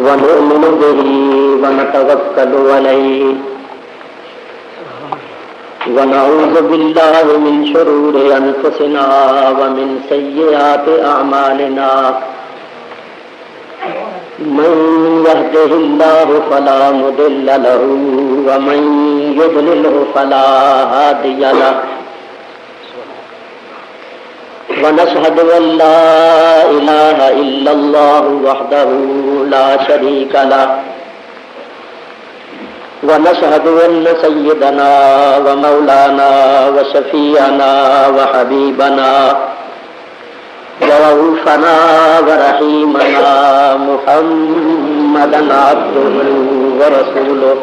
ونؤمن به ونتوكل عليه ونعوذ بالله من شرور أنفسنا ومن سيئات أعمالنا من يهده الله فلا مضل له ومن يضلله فلا هادي له ونشهد أن لا إله إلا الله وحده لا شريك له ونشهد أن سيدنا ومولانا وشفيعنا وحبيبنا ورؤوفنا ورحيمنا محمدا عبده ورسوله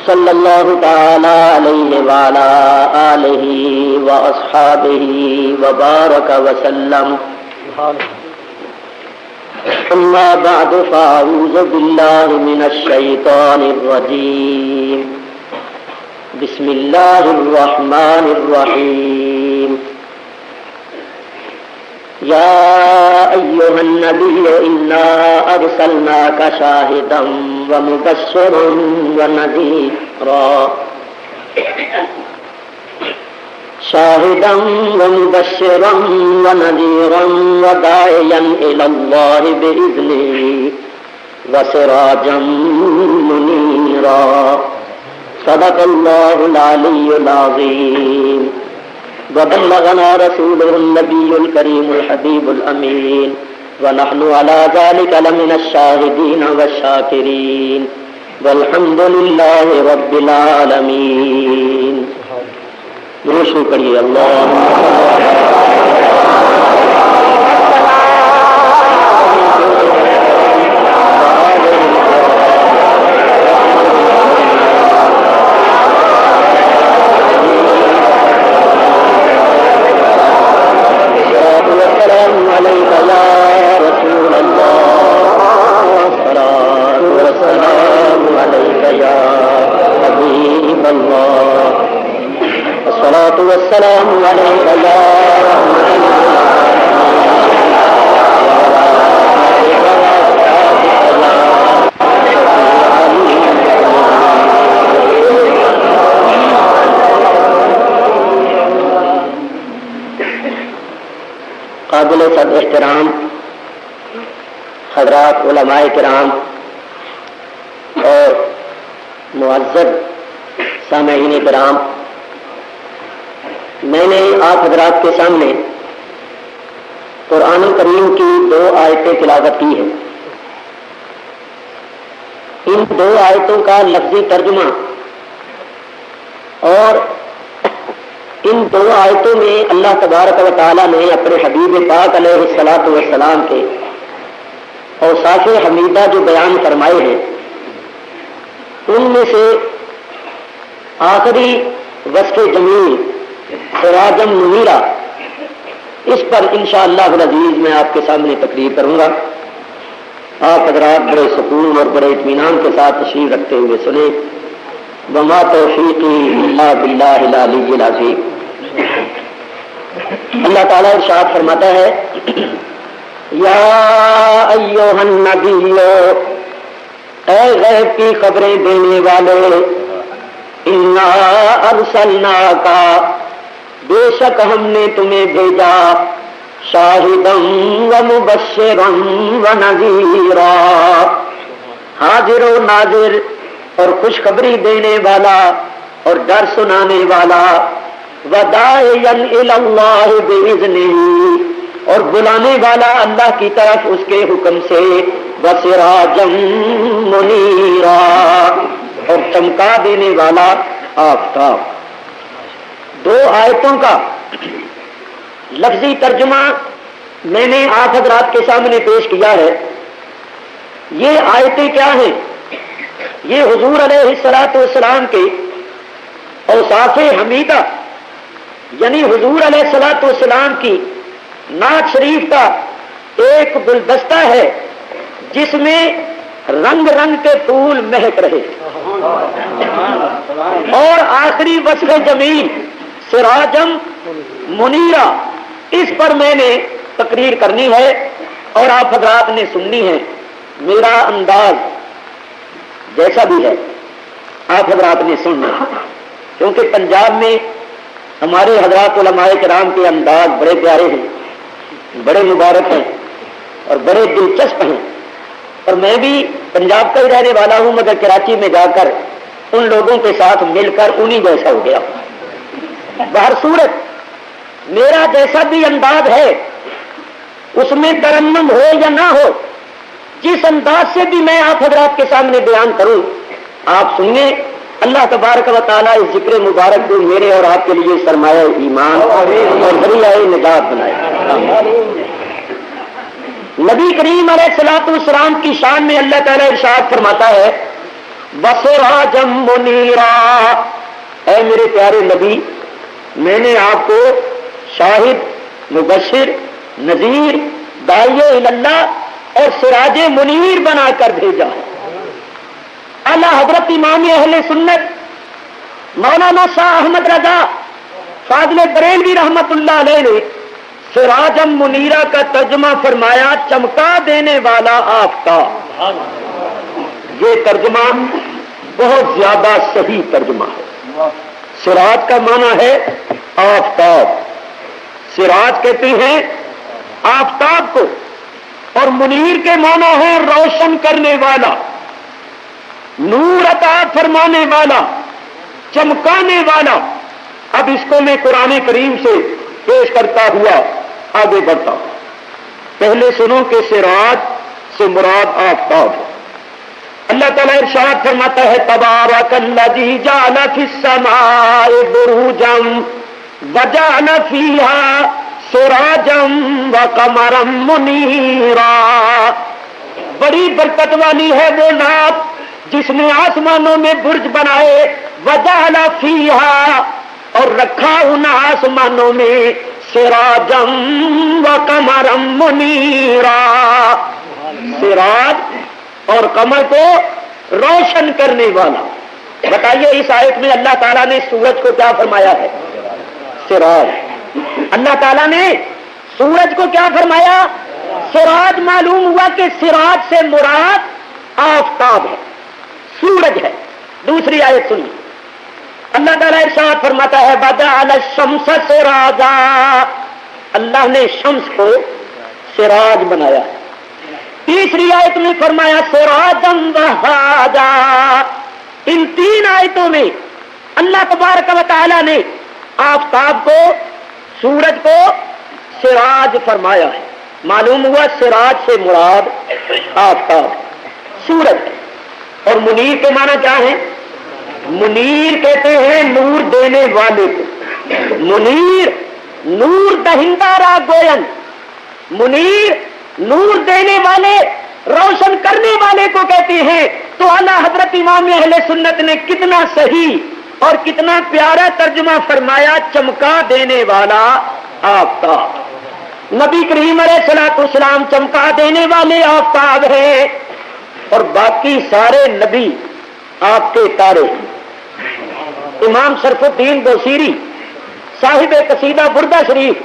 صلى الله تعالى عليه وعلى آله وأصحابه وبارك وسلم أما بعد فأعوذ بالله من الشيطان الرجيم بسم الله الرحمن الرحيم يا أيها النبي إنا أرسلناك شاهدا ومبشرا ونذيرا وداعيا إلى الله بإذنه وسراجا منيرا صدق الله العلي العظيم وبلغنا رسوله النبي الكريم الحبيب الأمين ونحن على ذلك لمن الشاهدين والشاكرين والحمد لله رب العالمين. درود پڑھیے اللہ والسلام عليك يا قابل صد احترام حضرات علماء کرام اور معزز سامعین کرام، میں نے آپ حضرات کے سامنے قرآن کریم کی 2 آیتیں تلاوت کی ہیں. ان 2 آیتوں کا لفظی ترجمہ اور ان 2 آیتوں میں اللہ تبارک و تعالیٰ نے اپنے حبیب پاک علیہ الصلاۃ والسلام کے اوصاف حمیدہ جو بیان فرمائے ہیں، ان میں سے آخری وصف جمیل سراجم منیرا، اس پر انشاءاللہ العزیز میں آپ کے سامنے تقریر کروں گا. آپ حضرات بڑے سکون اور بڑے اطمینان کے ساتھ تشریف رکھتے ہوئے سنیں. وما توفیقی الا باللہ العلی العظیم. اللہ تعالیٰ ارشاد فرماتا ہے، یا ایھا النبی، اے غیب کی خبریں دینے والے، انا ارسلناک، بے شک ہم نے تمہیں بھیجا، شاہدا و مبشرا و نذیرا، حاضر و ناظر اور خوشخبری دینے والا اور ڈر سنانے والا، وداعیا الی اللہ باذنہ، اور بلانے والا اللہ کی طرف اس کے حکم سے، وسراجا منیرا، اور چمکا دینے والا آفتاب. 2 آیتوں کا لفظی ترجمہ میں نے آپ حضرات کے سامنے پیش کیا ہے. یہ آیتیں کیا ہیں؟ یہ حضور علیہ الصلوۃ والسلام کے اوصاف حمیدہ، یعنی حضور علیہ الصلوۃ والسلام کی نعت شریف کا ایک گلدستہ ہے جس میں رنگ رنگ کے پھول مہک رہے، اور آخری وصف جمیل سراجم منیرا، اس پر میں نے تقریر کرنی ہے اور آپ حضرات نے سننی ہے. میرا انداز جیسا بھی ہے آپ حضرات نے سننا، کیونکہ پنجاب میں ہمارے حضرات علماء کرام کے انداز بڑے پیارے ہیں، بڑے مبارک ہیں اور بڑے دلچسپ ہیں. اور میں بھی پنجاب کا ہی رہنے والا ہوں، مگر کراچی میں جا کر ان لوگوں کے ساتھ مل کر انہی جیسا ہو گیا. بہر صورت میرا جیسا بھی انداز ہے، اس میں ترنم ہو یا نہ ہو، جس انداز سے بھی میں آپ حضرات کے سامنے بیان کروں آپ سنیں. اللہ تبارک و تعالیٰ اس ذکر مبارک کو میرے اور آپ کے لیے سرمایہ ایمان اور ذریعہ نجات بنائے. نبی کریم علیہ الصلوۃ والسلام کی شان میں اللہ تعالیٰ ارشاد فرماتا ہے وَسِرَاجًا مُنِيرًا، اے میرے پیارے نبی میں نے آپ کو شاہد، مبشر، نذیر، داعی اللہ اور سراج منیر بنا کر بھیجا ہے. اعلیٰ حضرت امام اہل سنت مولانا شاہ احمد رضا فاضل بریلوی رحمت اللہ علیہ نے سراجم منیرہ کا ترجمہ فرمایا چمکا دینے والا آفتاب. یہ ترجمہ بہت زیادہ صحیح ترجمہ ہے. سراج کا معنی ہے آفتاب، سراج کہتے ہیں آفتاب کو، اور منیر کے معنی ہے روشن کرنے والا، نور عطا فرمانے والا، چمکانے والا. اب اس کو میں قرآن کریم سے پیش کرتا ہوا آگے بڑھتا ہوں. پہلے سنو کہ سراج سے مراد آفتاب ہے. اللہ تعالیٰ ارشاد فرماتا ہے تبارک الذی جعل فی السماء بروجا وجعل فیہا سراجا وقمرا منیرا. بڑی برکت والی ہے وہ ذات جس نے آسمانوں میں برج بنائے، وجعل فیہا اور رکھا ان آسمانوں میں سراجا وقمرا منیرا، سراج اور قمر کو روشن کرنے والا. بتائیے اس آیت میں اللہ تعالیٰ نے سورج کو کیا فرمایا ہے؟ سراج. اللہ تعالیٰ نے سورج کو کیا فرمایا؟ سراج. معلوم ہوا کہ سراج سے مراد آفتاب ہے، سورج ہے. دوسری آیت سنیے، اللہ تعالیٰ ارشاد فرماتا ہے وَجَعَلَ الشَّمْسَ سِرَاجًا، اللہ نے شمس کو سراج بنایا. تیسری آیت میں فرمایا سراجا وہاجا. ان تین آیتوں میں اللہ تبارک و تعالیٰ نے آفتاب کو، سورج کو سراج فرمایا ہے. معلوم ہوا سراج سے مراد آفتاب، سورج. اور منیر کے معنی کیا ہے؟ منیر کہتے ہیں نور دینے والے کو. منیر نور دہندہ را گوین، منیر نور دینے والے، روشن کرنے والے کو کہتے ہیں. تو اعلیٰ حضرت امام اہل سنت نے کتنا صحیح اور کتنا پیارا ترجمہ فرمایا، چمکا دینے والا آفتاب. نبی کریم علیہ الصلوۃ والسلام چمکا دینے والے آفتاب ہیں، اور باقی سارے نبی آپ کے تارے. امام شرف الدین بوصیری صاحب قصیدہ بردہ شریف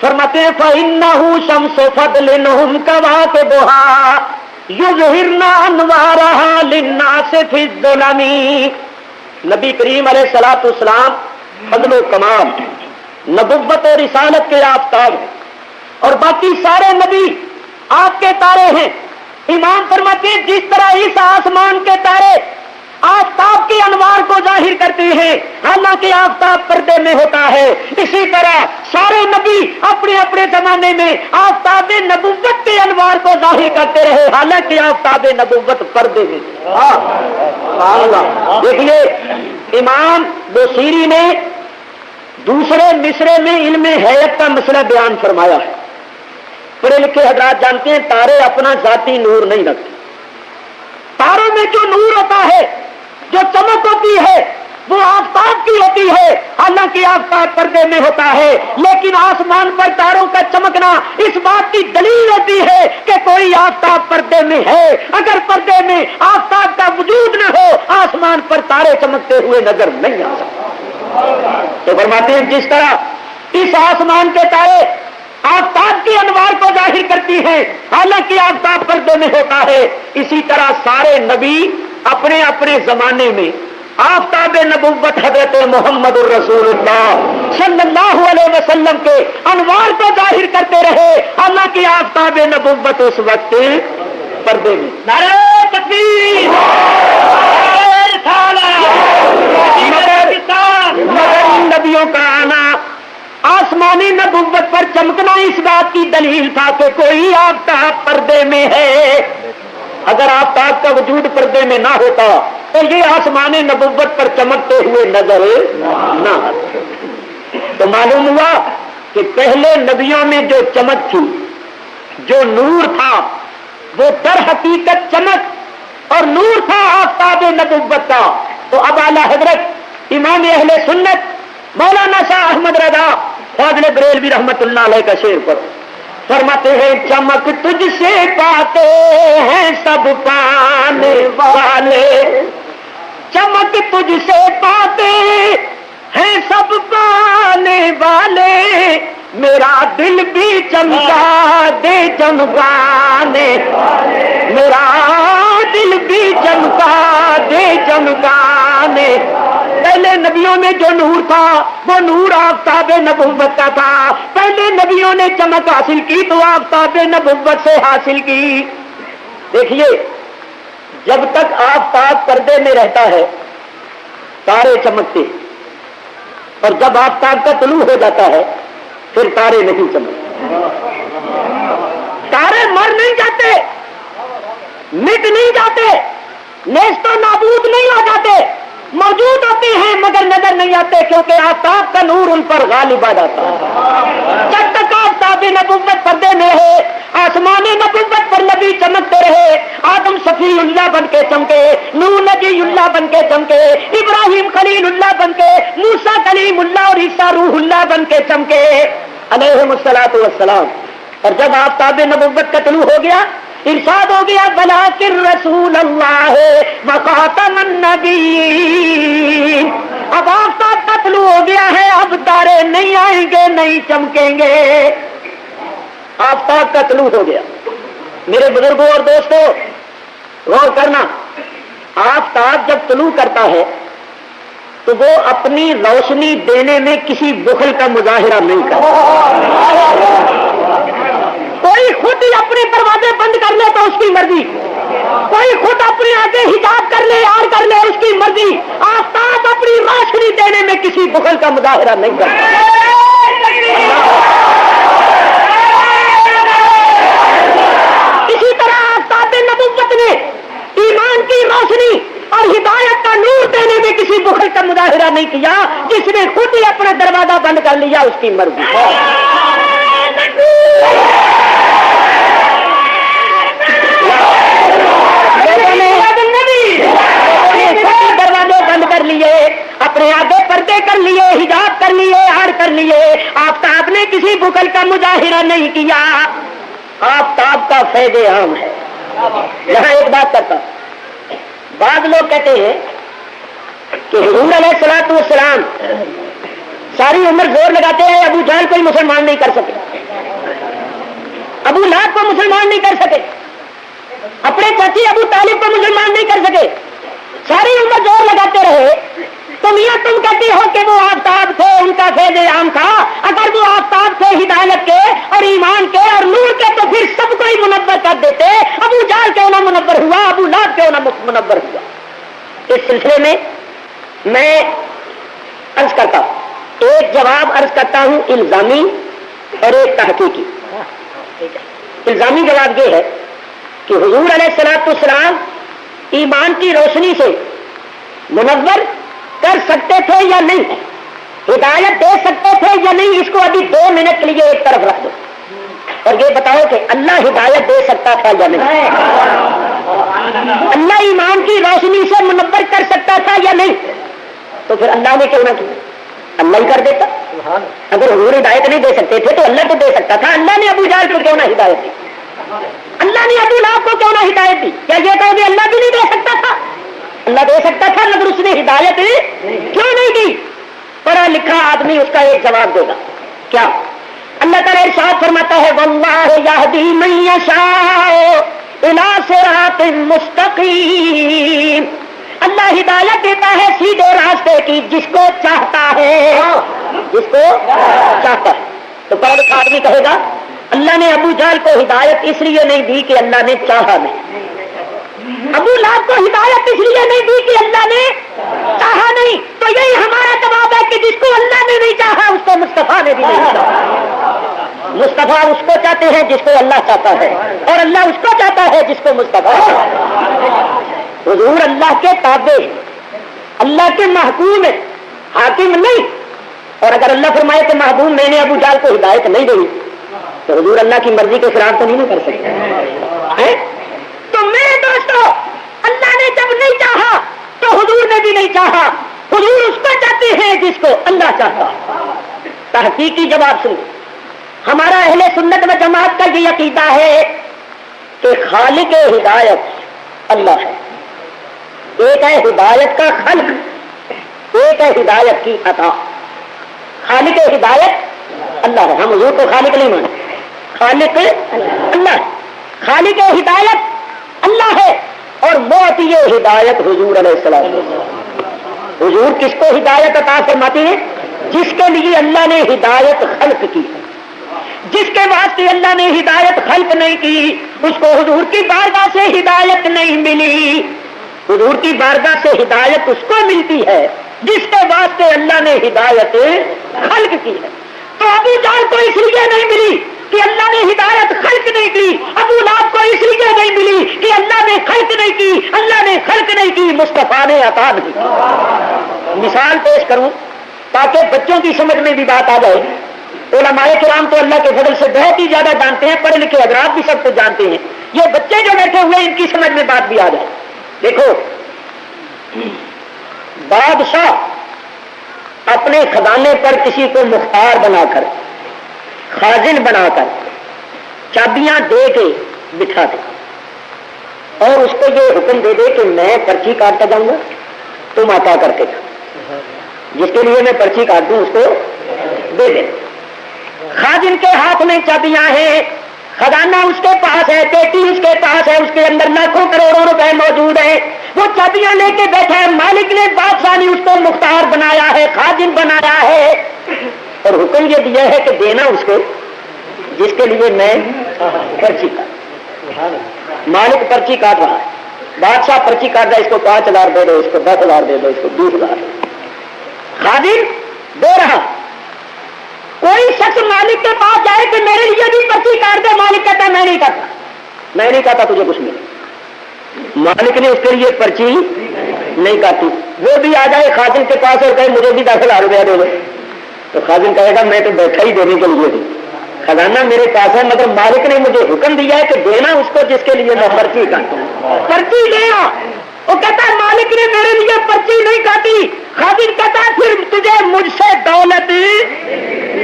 فرماتے ہیں فَإِنَّهُ شَمْسُ فَضْلِهُمْ كَوَاكِبُهَا يُظْهِرْنَ أَنْوَارَهَا لِلنَّاسِ فِي الظُّلَمِ. نبی کریم علیہ الصلوۃ والسلام فضل و کمال، نبوت و رسالت کے آفتاب ہیں، اور باقی سارے نبی آپ کے تارے ہیں. امام فرماتے ہیں جس طرح اس آسمان کے تارے آفتاب کے انوار کو ظاہر کرتے ہیں، حالانکہ آفتاب پردے میں ہوتا ہے، اسی طرح سارے نبی اپنے اپنے زمانے میں آفتاب نبوت کے انوار کو ظاہر کرتے رہے، حالانکہ آفتاب نبوت پردے میں. دیکھیے امام بوصیری نے دوسرے مصرے میں علم ہیئت کا مسئلہ بیان فرمایا ہے. پڑھے لکھے حضرات جانتے ہیں تارے اپنا ذاتی نور نہیں رکھتے. تاروں میں جو نور ہوتا ہے، جو چمک ہوتی ہے، وہ آفتاب کی ہوتی ہے، حالانکہ آفتاب پردے میں ہوتا ہے. لیکن آسمان پر تاروں کا چمکنا اس بات کی دلیل ہوتی ہے کہ کوئی آفتاب پردے میں ہے. اگر پردے میں آفتاب کا وجود نہ ہو، آسمان پر تارے چمکتے ہوئے نظر نہیں آ سکتے. تو فرماتے ہیں جس طرح اس آسمان کے تارے آفتاب کی انوار کو ظاہر کرتی ہیں، حالانکہ آفتاب پردے میں ہوتا ہے۔ اسی طرح سارے نبی اپنے اپنے زمانے میں آفتاب نبوت حضرت محمد الرسول اللہ صلی اللہ علیہ وسلم کے انوار کو ظاہر کرتے رہے، حالانکہ آفتاب نبوت اس وقت پردے میں۔ نعرہ تکبیر، نعرہ رسالت، مگر ان نبیوں کا آنا آسمانی نبوت پر چمکنا اس بات کی دلیل تھا کہ کوئی آفتاب پردے میں ہے۔ اگر آفتاب کا وجود پردے میں نہ ہوتا تو یہ آسمان نبوت پر چمکتے ہوئے نظر نہ آتے۔ تو معلوم ہوا کہ پہلے نبیوں میں جو چمک تھی، جو نور تھا، وہ در حقیقت چمک اور نور تھا آفتاب نبوت کا۔ تو اب اعلیٰ حضرت امام اہل سنت مولانا شاہ احمد رضا فاضل بریلوی رحمت اللہ علیہ کا شعر پر فرماتے ہیں، چمک تجھ سے پاتے ہیں سب پانے والے، چمک تجھ سے پاتے ہیں سب پانے والے، میرا دل بھی چمکا دے چمکانے، میرا دل بھی چمکا دے چمکانے۔ پہلے نبیوں میں جو نور تھا وہ نور آفتاب نبوت کا تھا۔ پہلے نبیوں نے چمک حاصل کی تو آفتاب نبوت سے حاصل کی۔ دیکھیے، جب تک آفتاب پردے میں رہتا ہے تارے چمکتے، اور جب آفتاب کا طلوع ہو جاتا ہے پھر تارے نہیں چمکتے۔ تارے مر نہیں جاتے، مٹ نہیں جاتے، نیست و نابود نہیں ہو جاتے، موجود ہوتے ہیں مگر نظر نہیں آتے، کیونکہ آفتاب کا نور ان پر غالب آ جاتا ہے۔ جب تک آفتاب نبوت پردے میں ہے، آسمان نبوت پر نبی چمکتے رہے، آدم صفی اللہ بن کے چمکے، نوح نبی اللہ بن کے چمکے، ابراہیم خلیل اللہ بن کے، موسیٰ کلیم اللہ اور عیسیٰ روح اللہ بن کے چمکے علیہم الصلاۃ والسلام۔ اور جب آفتاب نبوت کا طلوع ہو گیا، ارشاد ہو گیا بلاکر رسول اللہ وخاتم النبیین۔ اب آفتاب کا طلوع ہو گیا ہے، اب تارے نہیں آئیں گے، نہیں چمکیں گے۔ آفتاب کا طلوع ہو گیا۔ میرے بزرگوں اور دوستوں غور کرنا، آفتاب جب طلوع کرتا ہے تو وہ اپنی روشنی دینے میں کسی بخل کا مظاہرہ نہیں کرتا۔ کوئی خود ہی اپنے دروازے بند کر لے تو اس کی مرضی، کوئی خود اپنے آگے حجاب کر لے، آڑ کر لے، اس کی مرضی۔ آفتاب اپنی روشنی دینے میں کسی بخل کا مظاہرہ نہیں کرتا۔ اسی طرح آفتاب نبوت نے ایمان کی روشنی اور ہدایت کا نور دینے میں کسی بخل کا مظاہرہ نہیں کیا۔ جس نے خود ہی اپنا دروازہ بند کر لیا اس کی مرضی۔ دروازے بند کر لیے، اپنے آگے پردے کر لیے، حجاب کر لیے، آڑ کر لیے، آفتاب نے کسی بخل کا مظاہرہ نہیں کیا۔ آفتاب کا فیض عام ہے۔ یہاں ایک بات کرتا، بعض لوگ کہتے ہیں کہ حضور علیہ الصلوۃ والسلام ساری عمر زور لگاتے ہیں ابو جہل کوئی مسلمان نہیں کر سکے، ابو لہب کو مسلمان نہیں کر سکے، اپنے چاچی ابو طالب کو مسلمان نہیں کر سکے، ساری عمر زور لگاتے رہے۔ تم یہ تم کہتے ہو کہ وہ آفتاب تھے، ان کا فیض عام تھا۔ اگر وہ آفتاب تھے ہدایت کے اور ایمان کے اور نور کے تو پھر سب کو ہی منور کر دیتے۔ ابو جہل کیوں نہ منور ہوا، ابو لہب کیوں نہ منور ہوا؟ اس سلسلے میں میں عرض کرتا ہوں، ایک جواب عرض کرتا ہوں الزامی اور ایک تحقیقی۔ الزامی جواب یہ ہے کہ حضور علیہ الصلوۃ والسلام ایمان کی روشنی سے منور کر سکتے تھے یا نہیں، ہدایت دے سکتے تھے یا نہیں، اس کو ابھی 2 منٹ کے لیے ایک طرف رکھ دو اور یہ بتاؤ کہ اللہ ہدایت دے سکتا تھا یا نہیں؟ اللہ ایمان کی روشنی سے منور کر سکتا تھا یا نہیں؟ تو پھر اللہ نے کیوں نہ کیا؟ اللہ ہی کر دیتا۔ اگر حضور ہدایت نہیں دے سکتے تھے تو اللہ تو دے سکتا تھا۔ اللہ نے ابو جہل کو کیوں نہ ہدایت دی؟ اللہ نے ابو لہب کو کیوں نہ ہدایت دی؟ کیا یہ کہو گے اللہ بھی نہیں دے سکتا تھا؟ اللہ دے سکتا تھا مگر اس نے ہدایت کیوں نہیں دی؟ پڑھا لکھا آدمی اس کا ایک جواب دے گا، کیا اللہ تعالیٰ ارشاد فرماتا ہے واللہ یہدی من یشاء الی صراط مستقیم، اللہ ہدایت دیتا ہے سیدھے راستے کی جس کو چاہتا ہے، جس کو چاہتا ہے۔ تو پڑھ لکھا آدمی کہے گا اللہ نے ابو جہل کو ہدایت اس لیے نہیں دی کہ اللہ نے چاہا نہیں، ابو لہب کو ہدایت اس لیے نہیں دی کہ اللہ نے چاہا نہیں، تو یہی ہمارا جواب ہے کہ جس کو اللہ نے نہیں چاہا اس کو مصطفیٰ نے بھی نہیں چاہا۔ مصطفیٰ اس کو چاہتے ہیں جس کو اللہ چاہتا ہے، اور اللہ اس کو چاہتا ہے جس کو مصطفیٰ۔ حضور اللہ کے تابع، اللہ کے محکوم ہے، حاکم نہیں۔ اور اگر اللہ فرمائے کہ محبوب میں نے ابو جہل کو ہدایت نہیں دی تو حضور اللہ کی مرضی کے خلاف تو نہیں کر سکتے۔ تو میرے دوستو، اللہ نے جب نہیں چاہا تو حضور نے بھی نہیں چاہا، حضور اس کو چاہتے ہیں جس کو اللہ چاہتا۔ تحقیقی جواب سنو، ہمارا اہل سنت و جماعت کا یہ عقیدہ ہے کہ خالق ہدایت اللہ ہے۔ ایک ہے ہدایت کا خلق، ایک ہے ہدایت کی عطا۔ خالق ہدایت اللہ ہے، ہم حضور کو خالق نہیں مانتے، خالق اللہ ہے۔ خالق ہدایت اللہ ہے اور معطی ہدایت حضور علیہ السلام۔ حضور کس کو ہدایت عطا فرماتے ہیں؟ جس کے لیے اللہ نے ہدایت خلق کی، جس کے واسطے اللہ نے ہدایت خلق نہیں کی اس کو حضور کی بارگاہ سے ہدایت نہیں ملی۔ حضور کی بارگاہ سے ہدایت اس کو ملتی ہے جس کے واسطے اللہ نے ہدایت خلق کی ہے۔ تو ابو جہل کو اس لیے نہیں ملی کہ اللہ نے ہدایت خلق نہیں کی، ابو لہب کو اس لیے نہیں ملی کہ اللہ نے خلق نہیں کی، اللہ نے خلق نہیں کی، مصطفیٰ نے عطا نہیں کی۔ مثال پیش کروں تاکہ بچوں کی سمجھ میں بھی بات آ جائے۔ علماء کرام تو اللہ کے فضل سے بہت ہی زیادہ جانتے ہیں، پڑھے لکھے حضرات بھی سب کچھ جانتے ہیں، یہ بچے جو بیٹھے ہوئے ان کی سمجھ میں بات بھی آ جائے۔ دیکھو، بادشاہ اپنے خزانے پر کسی کو مختار بنا کر، خازن بنا کر چابیاں دے کے بٹھا دے اور اس کو یہ حکم دے دے کہ میں پرچی کاٹتا جاؤں گا، تم عطا کر کے جس کے لیے میں پرچی کاٹ دوں اس کو دے دے۔ خازن کے ہاتھ میں چابیاں ہیں، خزانہ اس کے پاس ہے، پیٹی اس کے پاس ہے، اس کے اندر لاکھوں کروڑوں روپے موجود ہیں، وہ چابیاں لے کے بیٹھا ہے، مالک نے بادشاہ نے اس کو مختار بنایا ہے، خازن بنایا ہے، اور حکم یہ دیا ہے کہ دینا اس کو جس کے لیے میں پرچی کاٹ۔ مالک پرچی کاٹ رہا ہے، بادشاہ پرچی کاٹ رہا ہے، اس کو 5,000 دے دو، اس کو 10,000 دے دو، اس کو 20,000۔ خازن دے رہا، کوئی شخص مالک کے پاس جائے کہ میرے لیے بھی پرچی کاٹ دے، مالک کہتا ہے میں نہیں کرتا، میں نہیں کہتا تجھے کچھ ملے۔ مالک نے اس کے لیے پرچی نہیں کاٹی، وہ بھی آ جائے خازن کے پاس اور کہے مجھے بھی 10,000 روپیہ دے دو، تو خازن کہے گا میں تو بیٹھا ہی دینے کے لیے ہوں، خزانہ میرے پاس ہے مگر مالک نے مجھے حکم دیا ہے کہ دینا اس کو جس کے لیے میں پرچی کاٹوں، پرچی لیا۔ وہ کہتا ہے مالک نے میرے لیے پرچی نہیں کاٹی، خازن کہتا ہے پھر تجھے مجھ سے دولت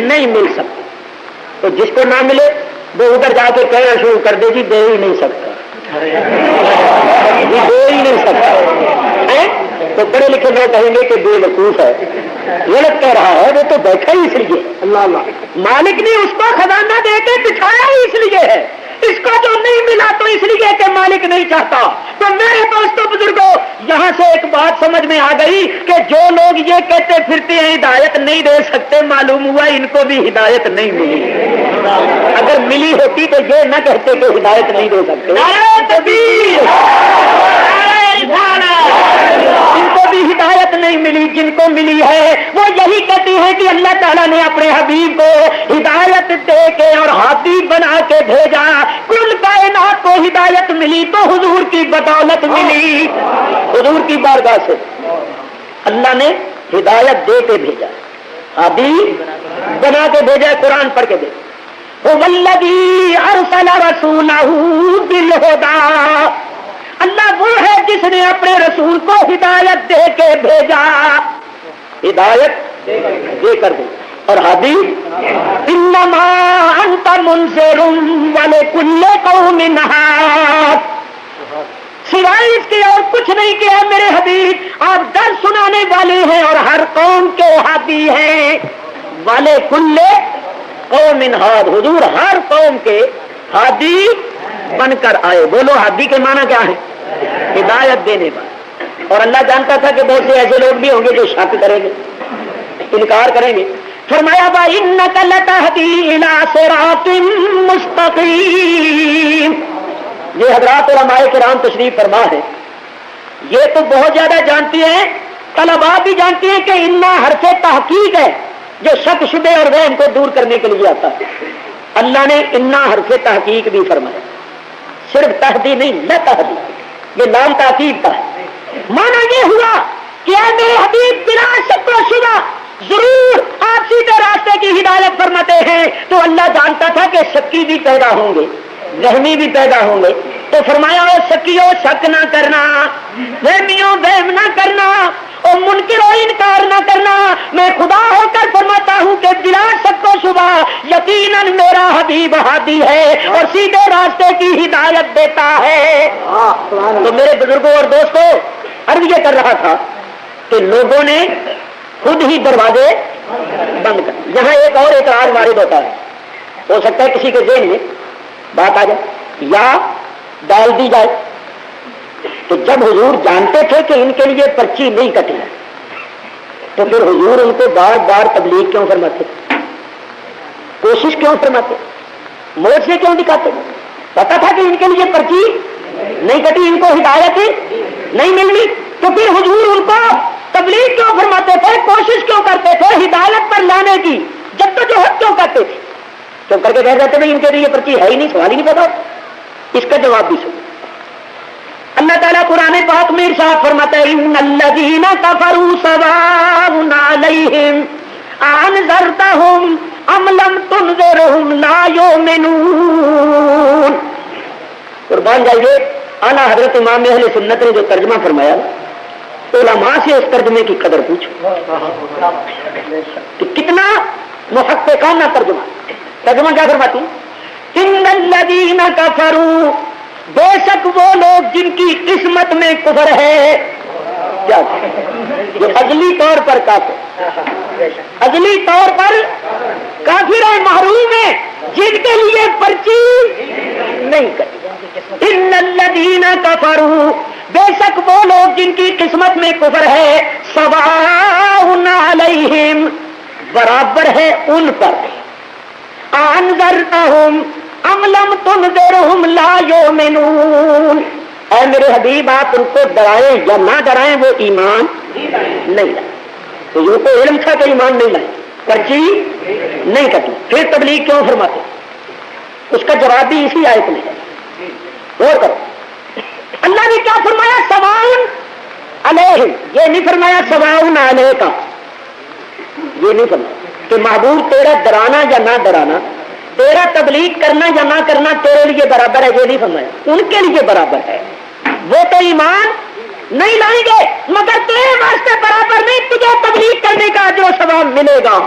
نہیں مل سکتی۔ تو جس کو نہ ملے وہ ادھر جا کے کہنا شروع کر دے جی دے ہی نہیں سکتا، جی دے ہی نہیں سکتا، تو بڑے لکھے لوگ کہیں گے کہ بے وقوف ہے، غلط کہہ رہا ہے، وہ تو بیٹھا ہی اس لیے، اللہ مالک نے اس کو خزانہ دے کے بٹھایا ہی اس لیے ہے، اس کو جو نہیں ملا تو اس لیے کہ مالک نہیں چاہتا۔ تو میرے دوستوں بزرگوں، یہاں سے ایک بات سمجھ میں آ گئی کہ جو لوگ یہ کہتے پھرتے ہیں ہدایت نہیں دے سکتے، معلوم ہوا ان کو بھی ہدایت نہیں ملی، اگر ملی ہوتی تو یہ نہ کہتے کہ ہدایت نہیں دے سکتے۔ ان کو بھی ہدایت نہیں ملی، جن کو ملی ہے وہ یہی کہتی ہے کہ اللہ تعالیٰ نے اپنے حبیب کو ہدایت دے کے اور ہادی بنا کے بھیجا، کل کائنات کو ہدایت ملی تو حضور کی بدولت ملی، حضور کی بارگاہ سے اللہ نے ہدایت دے کے بھیجا، ہادی بنا کے بھیجا۔ قرآن پڑھ کے دیکھ، وَالَّذِي أَرْسَلَ رَسُولَهُ بِالْهُدَىٰ، اللہ وہ ہے جس نے اپنے رسول کو ہدایت دے کے بھیجا، ہدایت دے کر دے، اور ہادی انما انت منذر ولکل قوم ہاد، سوائے اس کے اور کچھ نہیں کیا میرے حبیب، آپ ڈر سنانے والے ہیں اور ہر قوم کے ہادی ہیں، ولکل قوم ہاد، حضور ہر قوم کے ہادی بن کر آئے. بولو ہادی کے معنی کیا ہے؟ ہدایت دینے والا. اور اللہ جانتا تھا کہ بہت سے ایسے لوگ بھی ہوں گے جو شک کریں گے، انکار کریں گے. فرمایا وَإِنَّكَ لَتَهْدِي إِلَىٰ صِرَاطٍ مُسْتَقِيمٍ. یہ حضرات علماء کرام تشریف فرما ہے. یہ تو بہت زیادہ جانتی ہیں، طلباء بھی جانتی ہیں کہ انا حرف تحقیق ہے جو شک شبے اور وہم کو دور کرنے کے لیے آتا ہے. اللہ نے انا حرف تحقیق بھی فرمایا، صرف تہدی نہیں، لا تہدی. یہ نام تاکید کا ہے. مانا یہ ہوا کہ اے میرے حبیب بلا شک و شبہ ضرور آپ سیدھے راستے کی ہدایت فرماتے ہیں. تو اللہ جانتا تھا کہ شکی بھی پیدا ہوں گے، وہمی بھی پیدا ہوں گے. تو فرمایا او شکیو شک نہ کرنا، وہمیوں وہم نہ کرنا، اور منکرو انکار نہ کرنا. میں خدا ہو کر فرماتا ہوں کہ بلا شک و شبہ یقیناً میرا حبیب ہادی ہے اور سیدھے راستے کی ہدایت دیتا ہے. تو میرے بزرگوں اور دوستوں، عرض یہ کر رہا تھا کہ لوگوں نے خود ہی دروازے بند کر. یہاں ایک اور اعتراض وارد ہوتا ہے. ہو سکتا ہے کسی کے ذہن میں بات آ جائے یا ڈال دی جائے. تو جب حضور جانتے تھے کہ ان کے لیے پرچی نہیں کٹی تو پھر حضور ان کو بار بار تبلیغ کیوں فرماتے، کوشش کیوں فرماتے، موت سے کیوں دکھاتے؟ پتا تھا کہ ان کے لیے پرچی نہیں کٹی، ان کو ہدایت نہیں ملنی، تو پھر حضور ان کو تبلیغ کیوں فرماتے تھے، کوشش کیوں کرتے تھے ہدایت پر لانے کی، جدوجہد کیوں کرتے تھے؟ کیوں کر کے کہہ دیتے بھائی ان کے لیے پرچی ہے ہی نہیں، سوال ہی نہیں پتا. اس کا جواب بھی سنو. اللہ تعالیٰ قرآن پاک میں ارشاد فرماتا ہے ان الذین کفروا سواء علیہم انذرتہم ام لم تنذرہم لا یؤمنون. قربان جائیے، اعلیٰ حضرت امام اہل سنت نے جو ترجمہ فرمایا، علماء سے اس ترجمے کی قدر پوچھو کہ کتنا محققانہ ترجمہ. ترجمہ کیا فرماتی؟ ان الذین کفروا، بے شک وہ لوگ جن کی قسمت میں کفر ہے. کیا یہ ازلی طور پر کافر، ازلی طور پر کافر ہے، محروم ہے، جن کے لیے پرچی نہیں کرتی. ان الذین کفروا، بے شک وہ لوگ جن کی قسمت میں کفر ہے، سواء علیہم، برابر ہے ان پر، انذرتہم ام لم تنذرہم لا یؤمنون. اے میرے حبیب آپ ان کو ڈرائیں یا نہ ڈرائیں وہ ایمان نہیں لائیں. تو یہ تو علم تھا کہ ایمان نہیں لائیں، پرچی نہیں کٹی، پھر تبلیغ کیوں فرماتے؟ اس کا جواب بھی اسی آیت میں ہے. غور کرو، اللہ نے کیا فرمایا؟ سواء علیہم. یہ نہیں فرمایا سواء علیک، یہ نہیں فرمایا کہ محبوب تیرا ڈرانا یا نہ ڈرانا، تیرا تبلیغ کرنا یا نہ کرنا تیرے لیے برابر ہے. یہ نہیں فرمایا، ان کے لیے برابر ہے. وہ تو ایمان نہیں لائیں گے مگر تیرے واسطے برابر نہیں. تجھے تبلیغ کرنے کا اجر و ثواب ملے گا،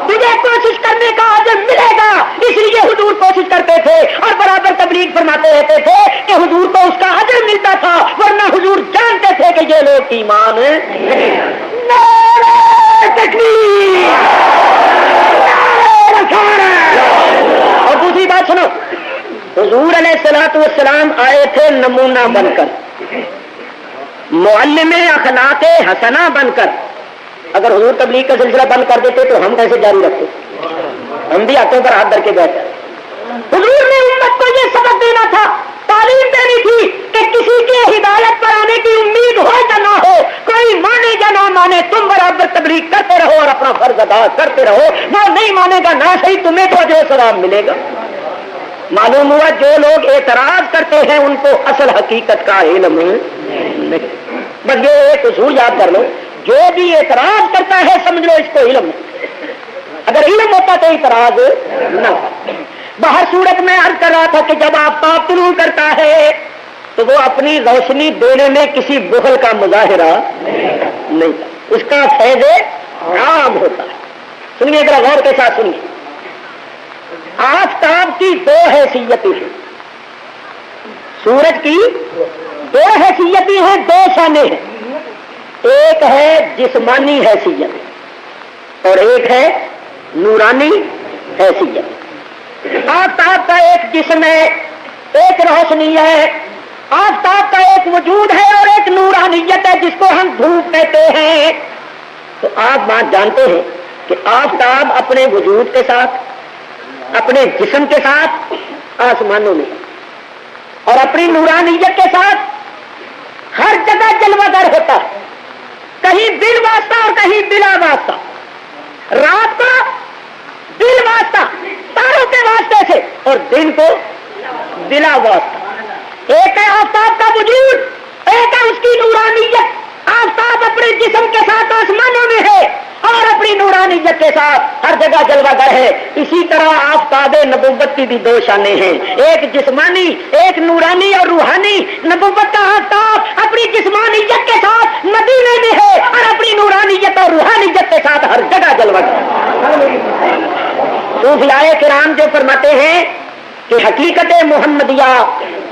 تجھے کوشش کرنے کا اجر ملے گا. اس لیے حضور کوشش کرتے تھے اور برابر تبلیغ فرماتے رہتے تھے کہ حضور کو اس کا اجر ملتا تھا، ورنہ حضور جانتے تھے کہ یہ لوگ ایمان اور دوسری بات سنو، حضور علیہ الصلوۃ والسلام آئے تھے نمونہ بن کر، معلم اخلاق حسنہ بن کر. اگر حضور تبلیغ کا سلسلہ بند کر دیتے تو ہم کیسے جاری رکھتے؟ ہم بھی ہاتھوں پر ہاتھ دھر کے بیٹھے. حضور نے امت کو یہ سبق دینا تھا، تعلیم دینی تھی کہ کسی کے ہدایت پر آنے کی امید ہو یا نہ ہو، کوئی مانے یا نہ مانے، تم برابر تبلیغ کرتے رہو اور اپنا فرض ادا کرتے رہو. وہ نہیں مانے گا نہ صحیح، تمہیں تو اجر و ثواب ملے گا. معلوم ہوا جو لوگ اعتراض کرتے ہیں ان کو اصل حقیقت کا علم نہیں. بس یہ ایک اصول یاد کر لو، جو بھی اعتراض کرتا ہے سمجھ لو اس کو علم نہیں. اگر علم ہوتا تو اعتراض نہ. باہر صورت میں عرض کر رہا تھا کہ جب آفتاب طلوع کرتا ہے تو وہ اپنی روشنی دینے میں کسی بخل کا مظاہرہ نہیں کرتا، اس کا فیض عام ہوتا ہے. سنیے ذرا غور کے ساتھ سنیے. آفتاب کی دو حیثیتیں ہیں، سورج کی دو حیثیتیں ہیں، دو شانیں ہیں. ایک ہے جسمانی حیثیت اور ایک ہے نورانی حیثیت۔ آفتاب کا ایک جسم ہے، ایک روشنی ہے، آفتاب کا ایک وجود ہے اور ایک نورانیت ہے جس کو ہم دھوپ کہتے ہیں۔ تو آپ بات جانتے ہیں کہ آفتاب اپنے وجود کے ساتھ، اپنے جسم کے ساتھ آسمانوں میں اور اپنی نورانیت کے ساتھ ہر جگہ جلوہ گر ہوتا ہے، کہیں بل واسطہ اور کہیں بلا واسطہ۔ رات کو بل واسطہ تاروں کے واسطے سے اور دن کو بلا واسطہ۔ ایک ہے آفتاب کا وجود، ایک ہے اس کی نورانیت۔ آفتاب اپنے جسم کے ساتھ آسمانوں میں ہے اور اپنی نورانیت کے ساتھ ہر جگہ جلوہ گر ہے۔ اسی طرح آفتاب نبوت کی بھی دو شانیں ہیں، ایک جسمانی ایک نورانی اور روحانی۔ نبوت کا آفتاب اپنی جسمانیت کے ساتھ مدینے میں ہے اور اپنی نورانیت اور روحانیت کے ساتھ ہر جگہ جلوہ گر ہے۔ صوفیائے کرام جو فرماتے ہیں کہ حقیقت محمدیہ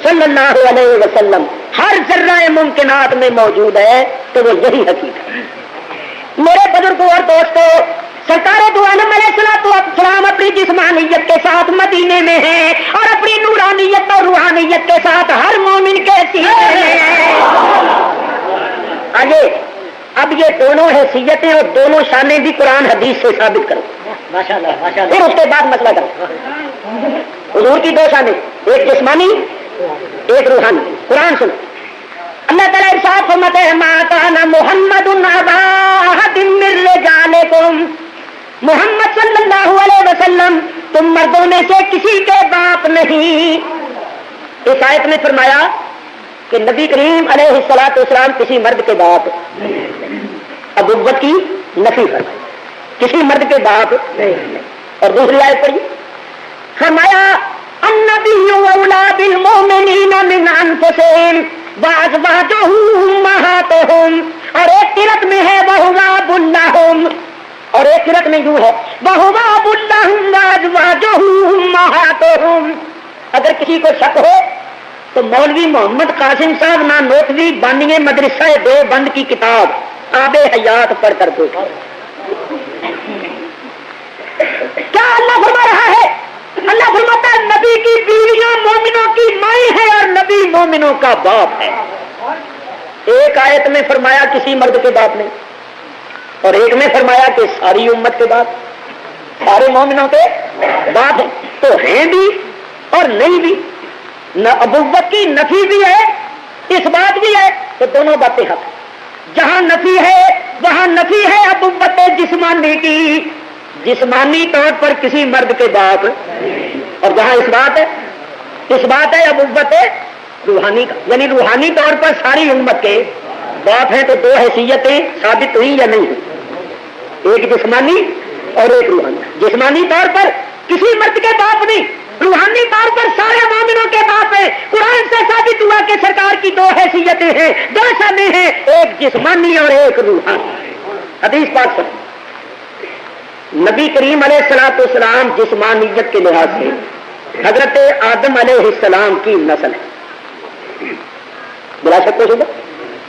صلی اللہ علیہ وسلم ہر ذرہ ممکنات میں موجود ہے، تو وہ یہی حقیقت ہے۔ میرے بزرگوں اور دوستوں، سرکار دو عالم علیہ السلام اپنی جسمانیت کے ساتھ مدینے میں ہیں اور اپنی نورانیت اور روحانیت کے ساتھ ہر مومن کے سینے میں ہیں۔ آگے اب یہ دونوں حیثیتیں اور دونوں شانیں بھی قرآن حدیث سے ثابت کرو، پھر اس کے بعد مسئلہ کرو۔ حضور کی دو شانیں، ایک جسمانی ایک روحانی۔ قرآن سنو، اللہ تعالیٰ ارشاد فرماتے ہیں ما کان محمد ابا احد من رجالکم، محمد صلی اللہ علیہ وسلم تم مردوں میں سے کسی کے باپ نہیں۔ اس آیت میں فرمایا کہ نبی کریم علیہ الصلوۃ والسلام کسی مرد کے باپ، ابوت کی نفی فرمائی، کسی مرد کے باپ نہیں۔ اور دوسری آیت پڑھی، فرمایا النبی اولی بالمؤمنین من انفسہم وازواجہ امہاتہم، اور ایک قرأت میں ہے وہو لہم، اور ایک قرأت میں یوں ہے وہو لہم وازواجہ امہاتہم۔ اگر کسی کو شک ہو تو مولوی محمد قاسم صاحب نانوتوی بانی مدرسہ دیوبند کی کتاب آب حیات پڑھ کر دیکھو۔ کیا اللہ فرما رہا ہے؟ اللہ فرماتا ہے نبی کی بیویاں مومنوں کی مائیں ہیں اور نبی مومنوں کا باپ ہے۔ ایک آیت میں فرمایا کسی مرد کے باپ نے، اور ایک میں فرمایا کہ ساری امت کے باپ، سارے مومنوں کے باپ ہیں۔ تو ہیں بھی اور نہیں بھی، نہ ابوت کی نفی بھی ہے اس بات بھی ہے، تو دونوں باتیں حق ہیں۔ جہاں نفی ہے وہاں نفی ہے ابوت جسمانی کی، جسمانی طور پر کسی مرد کے باپ، اور جہاں اس بات ہے ابوت روحانی کا، یعنی روحانی طور پر ساری امت کے باپ ہیں۔ تو دو حیثیتیں ثابت ہوئی یا نہیں ہوئی، ایک جسمانی اور ایک روحانی۔ جسمانی طور پر کسی مرد کے باپ نہیں، روحانی طور پر سارے مومنوں کے باپ ہیں۔ قرآن سے ثابت ہوا کہ سرکار کی دو حیثیتیں ہیں، دو شانیں ہیں، ایک جسمانی اور ایک روحانی۔ حدیث پاک سے نبی کریم علیہ الصلوۃ والسلام جسمانیت کے لحاظ سے حضرت آدم علیہ السلام کی نسل ہے، بلا شک کو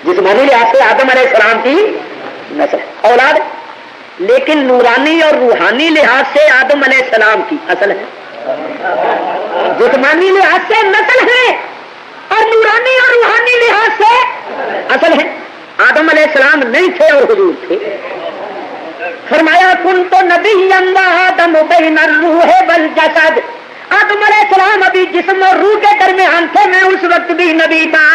جسمانی لحاظ سے آدم علیہ السلام کی نسل ہے، اولاد ہے، لیکن نورانی اور روحانی لحاظ سے آدم علیہ السلام کی اصل ہے۔ جسمانی لحاظ سے نسل ہے اور نورانی اور روحانی لحاظ سے اصل ہے۔ آدم علیہ السلام نہیں تھے اور حضور تھے۔ فرمایا کنت نبیا وآدم بین الروح والجسد، آدم علیہ السلام ابھی جسم اور روح کے درمیان تھے، میں اس وقت بھی نبی تھا۔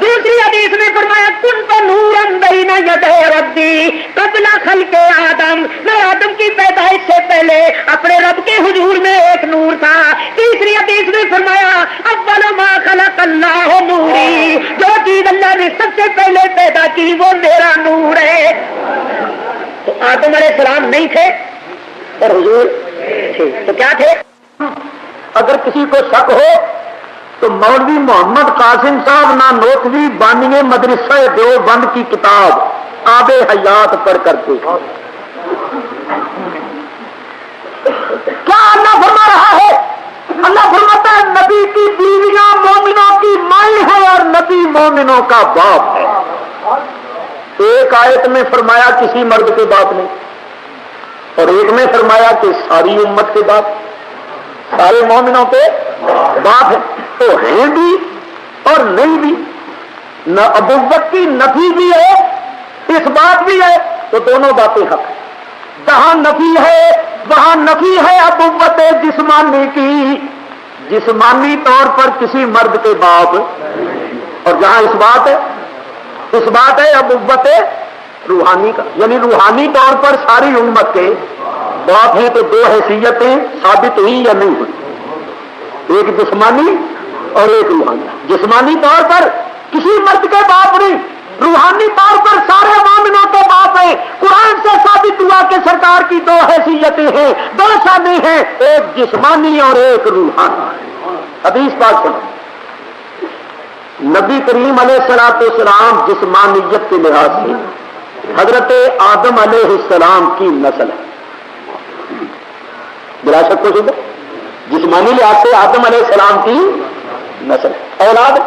دوسری حدیث میں فرمایا کنت نورا بین یدی ربی قبل خلق آدم، میں آدم کی پیدائش سے پہلے اپنے رب کے حضور میں ایک نور تھا۔ تیسری حدیث میں فرمایا اول ما خلق اللہ نوری، جو چیز اللہ نے سب سے پہلے پیدا کی وہ میرا نور ہے۔ تو آدم علیہ السلام نہیں تھے اور حضور تھے، تو کیا تھے؟ اگر کسی کو شک ہو تو مولوی محمد قاسم صاحب نانوتوی بانی مدرسہ دیوبند کی کتاب آب حیات پڑھ کر دیکھو۔ کیا اللہ فرما رہا ہے؟ اللہ فرماتا ہے نبی کی بیویاں مومنوں کی مائیں ہیں اور نبی مومنوں کا باپ ہے۔ ایک آیت میں فرمایا کسی مرد کے باپ نے، اور ایک میں فرمایا کہ ساری امت کے باپ، سارے مومنوں کے باپ ہیں، تو ہیں بھی اور نہیں بھی، نہ ابوت کی نفی بھی ہے اس بات بھی ہے، تو دونوں باتیں حق ہیں۔ جہاں نفی ہے وہاں نفی ہے ابوت جسمانی کی، جسمانی طور پر کسی مرد کے باپ، اور جہاں اس بات ہے ابوت روحانی کا، یعنی روحانی طور پر ساری امت کے باپ ہیں، تو دو حیثیتیں ثابت ہوئی یا نہیں ہوئی، ایک جسمانی اور ایک روحانی۔ جسمانی طور پر کسی مرد کے باپ نہیں، روحانی طور پر سارے مومنوں کے باپ ہیں۔ قرآن سے ثابت ہوا کہ سرکار کی دو حیثیتیں ہیں، دو شانیں ہیں، ایک جسمانی اور ایک روحانی۔ حدیث پاک سنو، نبی کریم علیہ الصلوۃ والسلام جسمانیت کے لحاظ سے حضرت آدم علیہ السلام کی نسل ہے، بلا شک کو سنو، جسمانی لحاظ سے آدم علیہ السلام کی نسل ہے، اولاد،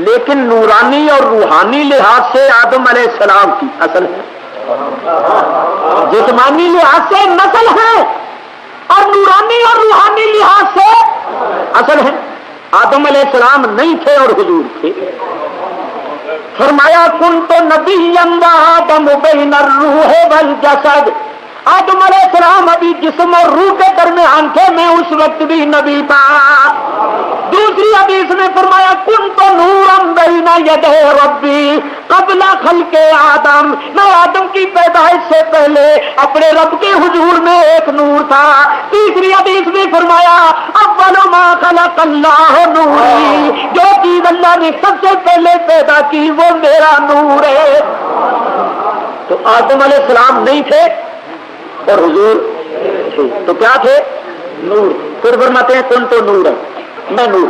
لیکن نورانی اور روحانی لحاظ سے آدم علیہ السلام کی اصل ہے۔ جسمانی لحاظ سے نسل ہے اور نورانی اور روحانی لحاظ سے اصل ہے۔ آدم علیہ السلام نہیں تھے اور حضور تھے۔ فرمایا کنت نبیا وآدم بین الروح والجسد، آدم علیہ السلام ابھی جسم اور روح کے درمیان تھے، میں اس وقت بھی نبی تھا۔ دوسری حدیث میں فرمایا کنت نورا بین یدی ربی قبل خلق آدم، میں آدم کی پیدائش سے پہلے اپنے رب کے حضور میں ایک نور تھا۔ تیسری حدیث میں فرمایا اول ما خلق اللہ نوری، جو چیز اللہ نے سب سے پہلے پیدا کی وہ میرا نور ہے۔ تو آدم علیہ السلام نہیں تھے اور حضور تھے، تو کیا تھے؟ نور۔ پھر فرماتے ہیں کن تو نور ہے، میں نور۔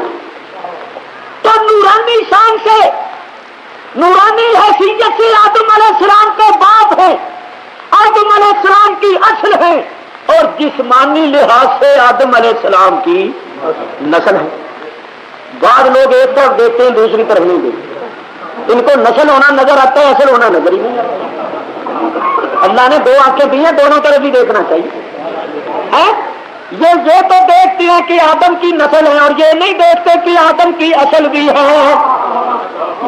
تو نورانی شان سے، نورانی حیثیت سے آدم علیہ السلام کے باپ ہیں، آدم علیہ السلام کی اصل ہے، اور جسمانی لحاظ سے آدم علیہ السلام کی نسل ہے۔ بعض لوگ ایک طرف دیکھتے ہیں دوسری طرف نہیں دیکھتے، ان کو نسل ہونا نظر آتا ہے، اصل ہونا نظر ہی نہیں آتا۔ اللہ نے دو آنکھیں دی ہیں، دونوں طرف ہی دیکھنا چاہیے۔ یہ تو دیکھتے ہیں کہ آدم کی نسل ہے، اور یہ نہیں دیکھتے کہ آدم کی اصل بھی ہے۔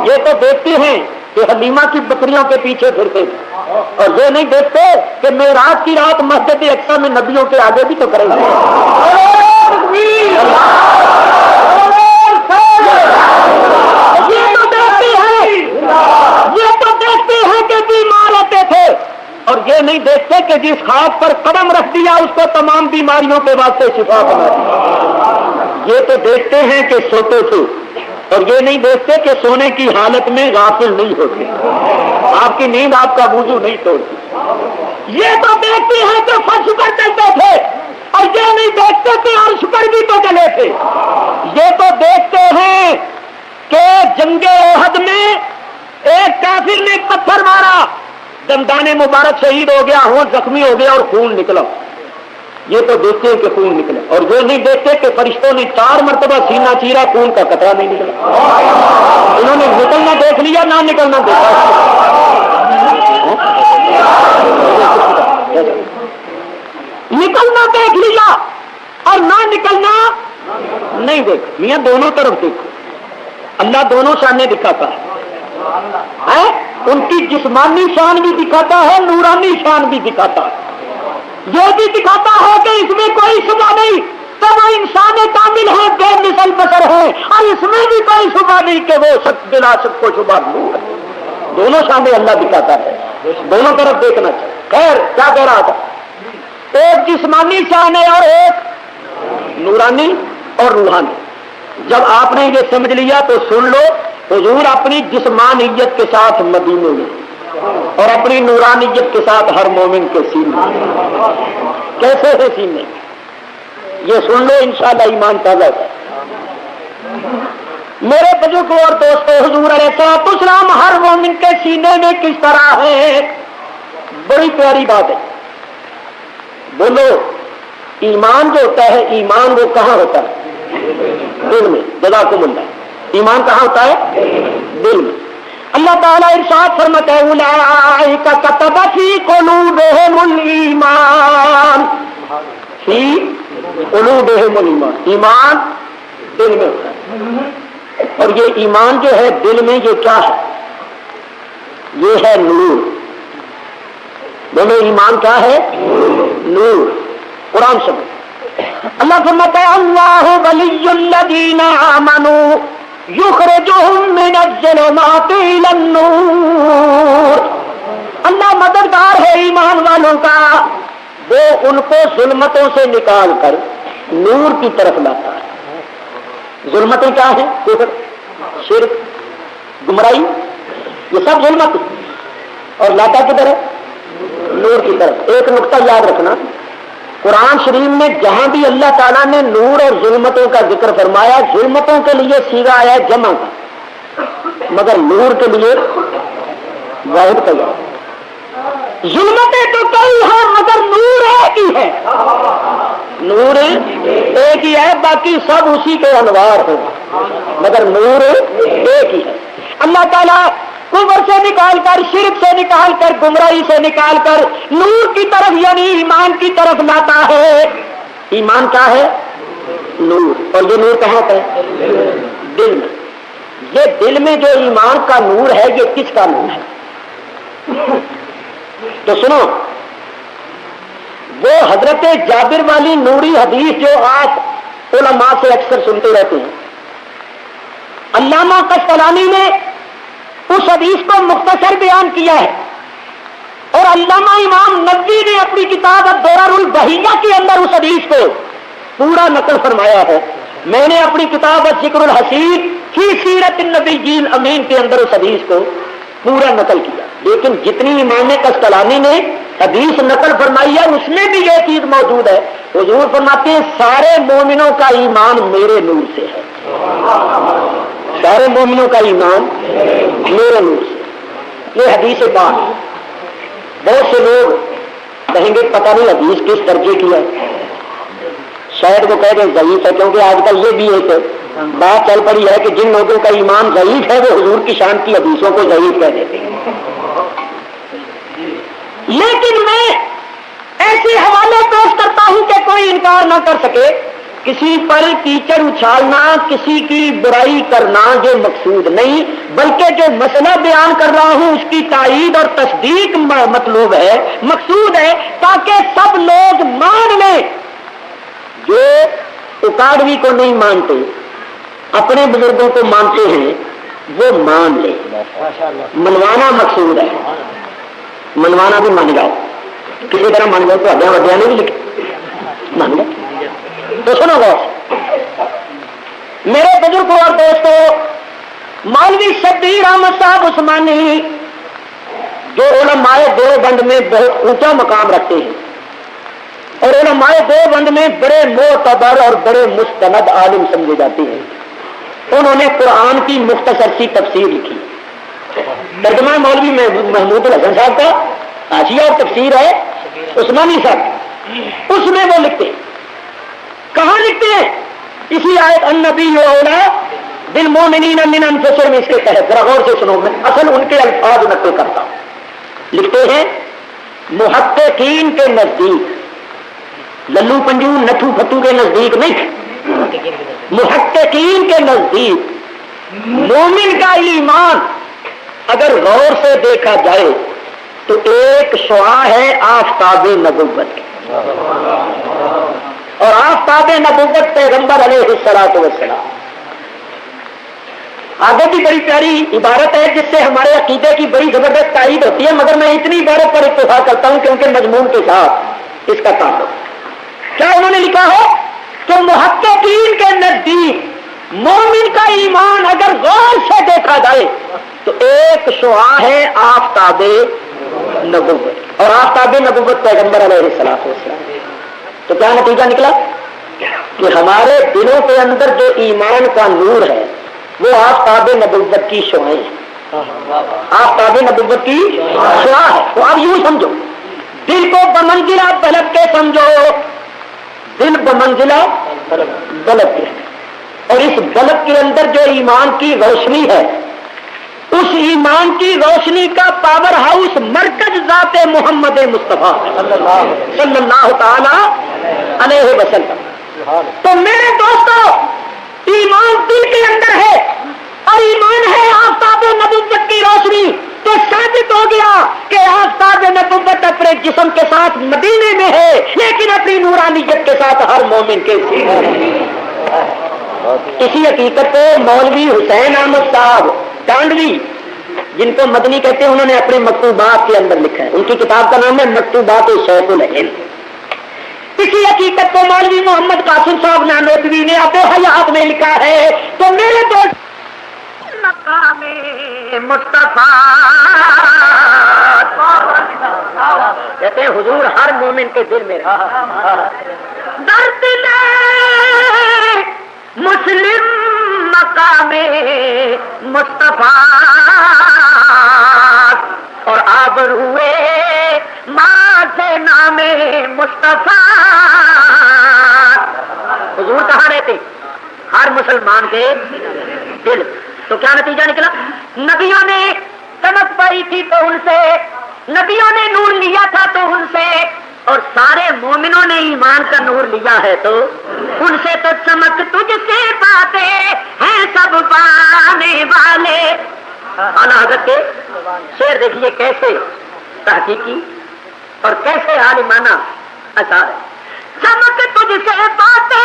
یہ تو دیکھتے ہیں کہ حلیمہ کی بکریوں کے پیچھے پھرتے ہیں، اور یہ نہیں دیکھتے کہ معراج کی رات مسجد اقصی میں نبیوں کے آگے بھی تو کریں گے۔ یہ تو دیکھتے ہیں کہ بیمار ہوتے تھے، اور یہ نہیں دیکھتے کہ جس خاک پر قدم رکھ دیا اس کو تمام بیماریوں کے واسطے شفا بنا دی۔ یہ تو دیکھتے ہیں کہ سوتے تھے، اور یہ نہیں دیکھتے کہ سونے کی حالت میں غافل نہیں ہوتے، آپ کی نیند آپ کا وضو نہیں توڑتی۔ یہ تو دیکھتے ہیں کہ فرش پر چلتے تھے، اور یہ نہیں دیکھتے کہ عرش پر بھی تو چلے تھے۔ یہ تو دیکھتے ہیں کہ جنگ احد میں ایک کافر نے پتھر مارا، دندان مبارک شہید ہو گیا، ہونٹ زخمی ہو گیا اور خون نکلا۔ یہ تو دیکھتے ہیں کہ خون نکلا، اور یہ نہیں دیکھتے کہ فرشتوں نے 4 مرتبہ سینہ چیرا، خون کا قطرہ نہیں نکلا۔ انہوں نے نکلنا دیکھ لیا، نہ نکلنا دیکھا۔ نکلنا دیکھ لیا اور نہ نکلنا نہیں دیکھ، میاں دونوں طرف دیکھو، اللہ دونوں شانیں دکھاتا ہے، ان کی جسمانی شان بھی دکھاتا ہے، نورانی شان بھی دکھاتا ہے۔ یہ بھی دکھاتا ہے کہ اس میں کوئی شبہ نہیں کہ وہ انسان کامل ہے، بے مثل بشر ہے، اور اس میں بھی کوئی شبہ نہیں کہ وہ بلا شک کو شبہ نور ہے۔ دونوں شانیں اللہ دکھاتا ہے، دونوں طرف دیکھنا چاہیے۔ خیر کیا کہہ رہا تھا؟ ایک جسمانی شان ہے اور ایک نورانی اور روحانی۔ جب آپ نے یہ سمجھ لیا تو سن لو، حضور اپنی جسمانیت کے ساتھ مدینے میں اور اپنی نورانیت کے ساتھ ہر مومن کے سینے میں۔ کیسے ہے سینے؟ یہ سن لو، انشاءاللہ ایمان تازہ ہے۔ میرے بزرگوں اور دوستوں، حضور علیہ الصلوۃ والسلام ہر مومن کے سینے میں کس طرح ہے؟ بڑی پیاری بات ہے۔ بولو، ایمان جو ہوتا ہے، ایمان وہ کہاں ہوتا ہے؟ دل میں۔ جزاکم اللہ۔ ایمان کہاں ہوتا ہے؟ دل میں۔ اللہ تعالیٰ ارشاد فرماتے ہیں اولئک کتب فی قلوبہم الایمان، فی قلوبہم الایمان، ایمان دل میں ہوتا ہے، اور یہ ایمان جو ہے دل میں یہ کیا ہے؟ یہ ہے نور۔ بولے ایمان کیا ہے؟ نور۔ قرآن سمجھ، اللہ فرماتا ہے اللہ ولی الذین آمنوا یخرجہم من الظلمات الی النور، اللہ مددگار ہے ایمان والوں کا، وہ ان کو ظلمتوں سے نکال کر نور کی طرف لاتا ہے۔ ظلمتیں کیا ہیں؟ کفر، شرک، گمراہی، یہ سب ظلمت، اور لاتا کدھر ہے؟ نور کی طرف۔ ایک نقطہ یاد رکھنا، قرآن شریف میں جہاں بھی اللہ تعالیٰ نے نور اور ظلمتوں کا ذکر فرمایا، ظلمتوں کے لیے صیغہ آیا ہے جمع کا، مگر نور کے لیے واحد کا ہے۔ ظلمتیں تو کئی ہیں مگر نور ایک ہی ہے، نور ایک ہی ہے، باقی سب اسی کے انوار ہیں مگر نور ایک ہی ہے۔ اللہ تعالیٰ کفر سے نکال کر، شرک سے نکال کر، گمراہی سے نکال کر نور کی طرف یعنی ایمان کی طرف لاتا ہے۔ ایمان کیا ہے؟ نور۔ اور یہ نور کہاں کا ہے؟ دل میں۔ یہ دل میں جو ایمان کا نور ہے یہ کس کا نور ہے؟ تو سنو، وہ حضرت جابر والی نوری حدیث جو آپ علماء سے اکثر سنتے رہتے ہیں، علامہ قسطلانی نے اس حدیث کو مختصر بیان کیا ہے، اور علامہ امام نووی نے اپنی کتاب الدرر البہیہ کے اندر اس حدیث کو پورا نقل فرمایا ہے۔ میں نے اپنی کتاب ذکر الحسین فی سیرت النبی الامین کے اندر اس حدیث کو پورا نقل کیا، لیکن جتنی امام قسطلانی نے حدیث نقل فرمائی ہے اس میں بھی یہ چیز موجود ہے۔ حضور فرماتے ہیں سارے مومنوں کا ایمان میرے نور سے ہے، سارے مومنوں کا ایمان میرے نور سے۔ یہ حدیث پاک، بہت سے لوگ کہیں گے پتہ نہیں حدیث کس درجے کی ہے، شاید وہ کہہ دیں ضعیف ہے، کیونکہ آج کل یہ بھی ایک بات چل پڑی ہے کہ جن لوگوں کا ایمان ضعیف ہے وہ حضور کی شان کی حدیثوں کو ضعیف کہہ دیتے ہیں۔ لیکن میں ایسے حوالے پیش کرتا ہوں کہ کوئی انکار نہ کر سکے۔ کسی پر کیچڑ اچھالنا، کسی کی برائی کرنا یہ مقصود نہیں، بلکہ جو مسئلہ بیان کر رہا ہوں اس کی تائید اور تصدیق مطلوب ہے، مقصود ہے، تاکہ سب لوگ مان لیں۔ جو اکاڑوی کو نہیں مانتے، اپنے بزرگوں کو مانتے ہیں، وہ مان لیں۔ منوانا مقصود ہے، منوانا بھی مان جاؤ، کسی طرح مان جاؤ تو ہڈیاں وڈیاں نے بھی لکھی مان لو۔ تو سنو بہت میرے بزرگوں اور دوستوں، مولوی شبیر احمد صاحب عثمانی جو علماء دیوبند میں بہت اونچا مقام رکھتے ہیں اور علماء دیوبند میں بڑے معتبر اور بڑے مستند عالم سمجھے جاتے ہیں، انہوں نے قرآن کی مختصر سی تفسیر لکھی۔ ترجمہ مولوی محمود الحسن صاحب کا حاشیہ اور تفسیر ہے عثمانی صاحب، اس میں وہ لکھتے ہیں، کہاں لکھتے ہیں؟ اسی آیت النبی اولی بالمؤمنین من انفسہم، اس کے تحت ذرا غور سے سنو، میں اصل ان کے الفاظ نقل کرتا ہوں۔ لکھتے ہیں محققین کے نزدیک، للو پنجو نٹھو پھٹو کے نزدیک نہیں، محققین کے نزدیک مومن کا ایمان اگر غور سے دیکھا جائے تو ایک شعاع ہے آفتاب نبوت کی، اور آفتاب نبوت پیغمبر علیہ الصلوۃ والسلام۔ آگے بھی بڑی پیاری عبارت ہے جس سے ہمارے عقیدے کی بڑی زبردست تائید ہوتی ہے، مگر میں اتنی عبارت پر اتفاق کرتا ہوں کیونکہ مضمون کے ساتھ اس کا تعلق۔ کیا انہوں نے لکھا ہے کہ محققین کے نزدیک مومن کا ایمان اگر غور سے دیکھا جائے تو ایک شعاع ہے آفتاب نبوت، اور آفتاب نبوت پیغمبر علیہ الصلوۃ والسلام۔ تو کیا نتیجہ نکلا کہ ہمارے دلوں کے اندر جو ایمان کا نور ہے وہ آفتاب نبوت کی شعاع ہے، آفتاب نبوت کی شعاع ہے۔ تو اب یوں سمجھو، دل کو بمنزلہ بلد کے سمجھو، دل بمنزلہ بلد کے، اور اس بلد کے اندر جو ایمان کی روشنی ہے اس ایمان کی روشنی کا پاور ہاؤس مرکز ذات محمد مصطفیٰ صلی اللہ تعالی علیہ وسلم. تو میرے دوستو ایمان دل کے اندر ہے اور ایمان ہے آفتاب نبوت کی روشنی. تو ثابت ہو گیا کہ آفتاب نبوت اپنے جسم کے ساتھ مدینے میں ہے لیکن اپنی نورانیت کے ساتھ ہر مومن کے سینے. اسی حقیقت کو مولوی حسین احمد صاحب ٹانڈوی جن کو مدنی کہتے ہیں انہوں نے اپنے مکتوبات کے اندر لکھا ہے. ان کی کتاب کا نام ہے مکتوبات شیخ الہند. اسی حقیقت کو مولوی محمد قاسم صاحب نانوتوی نے ابو حیات میں لکھا ہے. تو میرے دوست مقام مصطفیٰ کہتے ہیں حضور ہر مومن کے دل میں رہا. درد مسلم مقام مصطفیٰ اور آبروئے ماں سے نام مصطفیٰ. حضور کہاں رہتے؟ ہر مسلمان کے دل. تو کیا نتیجہ نکلا؟ نبیوں نے چمک پائی تھی تو ان سے، نبیوں نے نور لیا تھا تو ان سے، اور سارے مومنوں نے ایمان کا نور لیا ہے تو ان سے. تو چمک تجھ سے پاتے ہیں سب پانے والے. اعلیٰ حضرت کے شعر دیکھیے کیسے تحقیقی اور کیسے عالمانہ اشعار ہے. چمک تجھ سے پاتے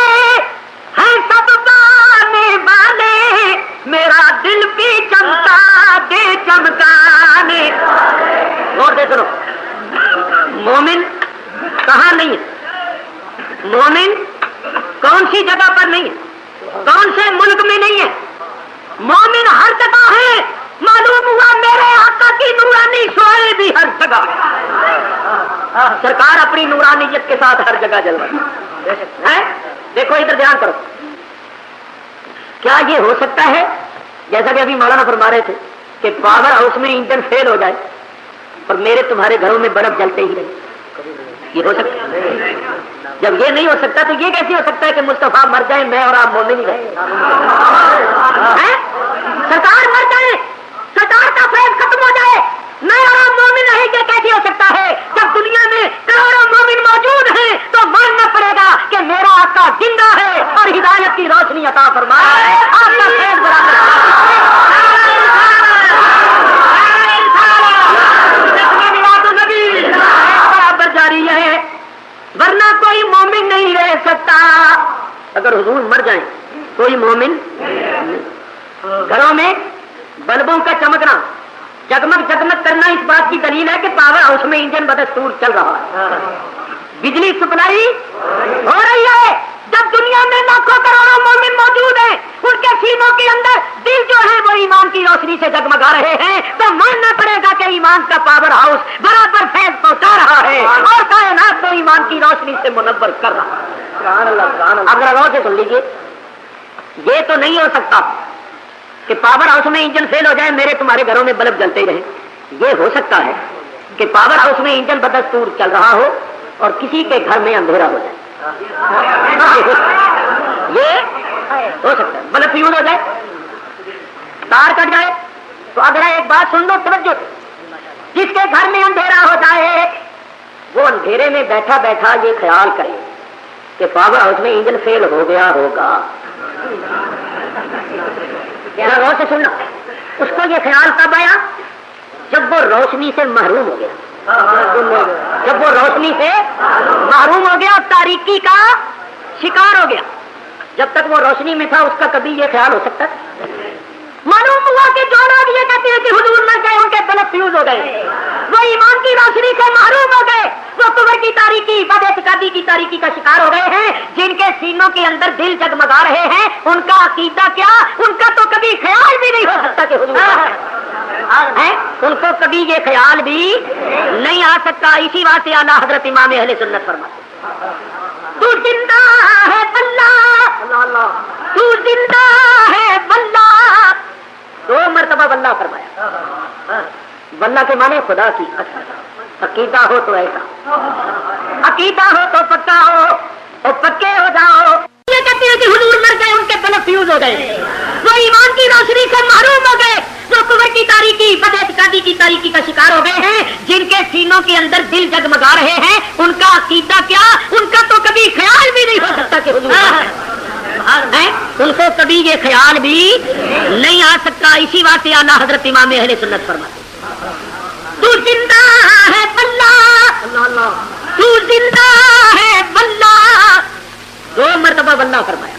ہیں سب پانے والے، میرا دل بھی چمکا دے چمکانے. غور دے سنو، مومن کہاں نہیں ہے؟ مومن کون سی جگہ پر نہیں ہے؟ کون سے ملک میں نہیں ہے؟ مومن ہر جگہ ہے. معلوم ہوا میرے آقا کی نورانی شعائیں بھی ہر جگہ ہے. سرکار اپنی نورانیت کے ساتھ ہر جگہ جل رہی ہے. دیکھو ادھر دھیان کرو. کیا یہ ہو سکتا ہے جیسا کہ ابھی مولانا فرما رہے تھے کہ پاور ہاؤس میں انجن فیل ہو جائے اور میرے تمہارے گھروں میں بلب جلتے ہی رہے؟ یہ ہو سکتا ہے؟ جب یہ نہیں ہو سکتا تو یہ کیسے ہو سکتا ہے کہ مصطفیٰ مر جائیں میں اور آپ مومن ہی رہیں؟ سرکار مر جائے، سرکار کا فیض ختم ہو جائے، میں اور آپ مومن رہیں گے؟ کیسے ہو سکتا ہے؟ جب دنیا میں کروڑوں مومن موجود ہیں تو ماننا پڑے گا کہ میرا آقا زندہ ہے اور ہدایت کی روشنی عطا فرمائے. آپ کا فیض برابر جاری ہے، ورنہ کوئی مومن نہیں رہ سکتا. اگر حضور مر جائیں کوئی مومن. گھروں میں بلبوں کا چمکنا، جگمگ جگمگ کرنا اس بات کی دلیل ہے کہ پاور ہاؤس میں انجن بدستور چل رہا ہے. بجلی سپلائی ہو رہی ہے. جب دنیا میں لاکھوں کروڑوں مومن موجود ہیں، ان کے سینوں کے اندر دل جو ہے وہ ایمان کی روشنی سے جگمگا رہے ہیں، تو ماننا پڑے گا کہ ایمان کا پاور ہاؤس برابر فیض پہنچا رہا ہے اور کائنات کو ایمان کی روشنی سے منور کر رہا ہے. اگر غور سے سن لیجیے، یہ تو نہیں ہو سکتا کہ پاور ہاؤس میں انجن فیل ہو جائے میرے تمہارے گھروں میں بلب جلتے ہی رہے. یہ ہو سکتا ہے کہ پاور ہاؤس میں انجن بدستور چل رہا ہو اور کسی کے گھر میں اندھیرا ہو جائے. یہ ہو سکتا ہے. بلب فیوز ہو جائے، تار کٹ جائے. تو اگر ایک بات سن لو توجہ، جس کے گھر میں اندھیرا ہو جائے وہ اندھیرے میں بیٹھا بیٹھا یہ خیال کرے کہ پاور ہاؤس میں انجن فیل ہو گیا ہوگا. غور سے سننا، اس کو یہ خیال کب آیا؟ جب وہ روشنی سے محروم ہو گیا. جب وہ روشنی سے محروم ہو گیا اور تاریکی کا شکار ہو گیا. جب تک وہ روشنی میں تھا اس کا کبھی یہ خیال ہو سکتا ہے؟ معلوم ہوا کہ جو لوگ یہ کہتے ہیں کہ حضور مر گئے ان کے بلب فیوز ہو گئے، وہ ایمان کی روشنی سے محروم ہو گئے، وہ کفر کی تاریکی، بد اعتقادی کی تاریکی کا شکار ہو گئے ہیں. جن کے سینوں کے اندر دل جگمگا رہے ہیں ان کا عقیدہ کیا؟ ان کا تو کبھی خیال بھی نہیں ہو سکتا کہ حضور ہے. ان کو کبھی یہ خیال بھی نہیں آ سکتا. اسی واسطے اعلیٰ حضرت امام اہل سنت فرماتے تو زندہ ہے واللہ، تو زندہ ہے واللہ. 2 مرتبہ واللہ فرمایا. واللہ کے معنی خدا کی قسم. عقیدہ ہو تو ایسا، عقیدہ ہو تو پکا ہو اور پکے ہو جاؤ. یہ کہتے ہیں کہ حضور مر گئے ان کے بلب فیوز ہو گئے، وہ ایمان کی روشنی سے محروم ہو گئے، وہ کفر کی تاریکی تاریکی کا شکار ہو گئے ہیں، جن کے سینوں کے اندر دل جگمگا رہے ہیں، ان کا عقیدہ کیا، ان کا تو کبھی خیال بھی نہیں ہو سکتا کہ حضور ان کو کبھی یہ خیال بھی نہیں آ سکتا. اسی واسطے اعلیٰ حضرت امام اہل سنت فرماتے تو زندہ ہے واللہ، تو زندہ ہے واللہ، 2 مرتبہ واللہ فرمایا.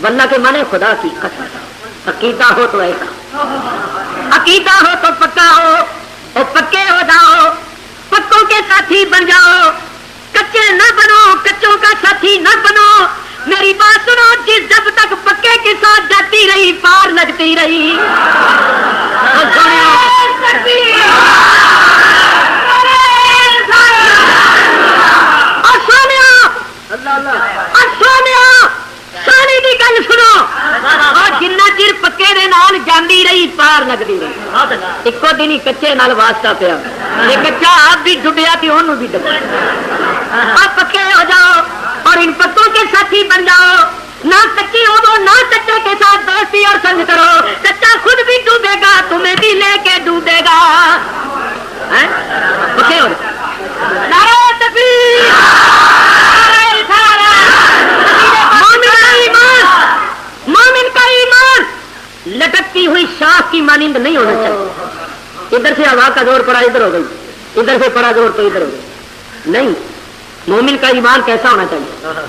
واللہ کے معنی خدا کی قسم. عقیدہ ہو تو ایسا، عقیدہ ہو تو پکا ہو، اور پکے ہو جاؤ، پکوں کے ساتھی بن جاؤ، کچے نہ بنو، کچوں کا ساتھی نہ بنو. میری بات سنو، جب تک پکے کے ساتھ جاتی رہی پار لگتی رہی. سانی کی گل سنو، اور جنہ چر پکے دے نال جاندی رہی پار لگتی رہی. ایک دن ہی کچے نال واسطہ پیا، یہ کچا آپ بھی ڈبیا تو انہوں بھی ڈبیا. آپ پکے ہو جاؤ اور ان پکوں کے ساتھی بن جاؤ. نہ کچی ہو دو، نہ کچے کے ساتھ دوستی اور سنگ کرو. کچا خود بھی ڈوبے گا، تمہیں بھی لے کے ڈوبے گا. پکے ہو نعرہ تکبیر. مومن کا ایمان لٹکتی ہوئی شاخ کی مانند نہیں ہونا چاہیے. ادھر سے ہوا کا زور پڑا ادھر ہو گئی، ادھر سے پڑا زور تو ادھر ہو گئی. نہیں، مومن کا ایمان کیسا ہونا چاہیے؟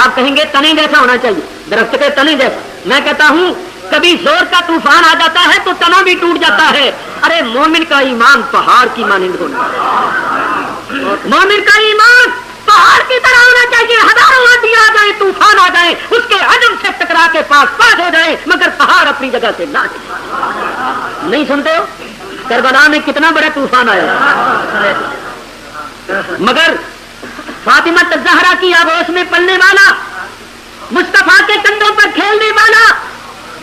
آپ کہیں گے تنے جیسا ہونا چاہیے، درخت کے تنے جیسا. میں کہتا ہوں کبھی زور کا طوفان آ جاتا ہے تو تنا بھی ٹوٹ جاتا ہے. ارے مومن کا ایمان پہاڑ کی مانند ہونا چاہیے. مومن کا ایمان پہاڑ کی طرح ہونا چاہیے. ہزاروں آندھی آ جائے، طوفان آ جائے، اس کے عدم سے ٹکرا کے پاس ہو جائے، مگر پہاڑ اپنی جگہ سے نہ ہٹے. نہیں سنتے ہو کربلا میں کتنا بڑا طوفان آیا، مگر فاطمہ الزہرا کی آگوش میں پلنے والا، مصطفیٰ کے کندھوں پر کھیلنے والا،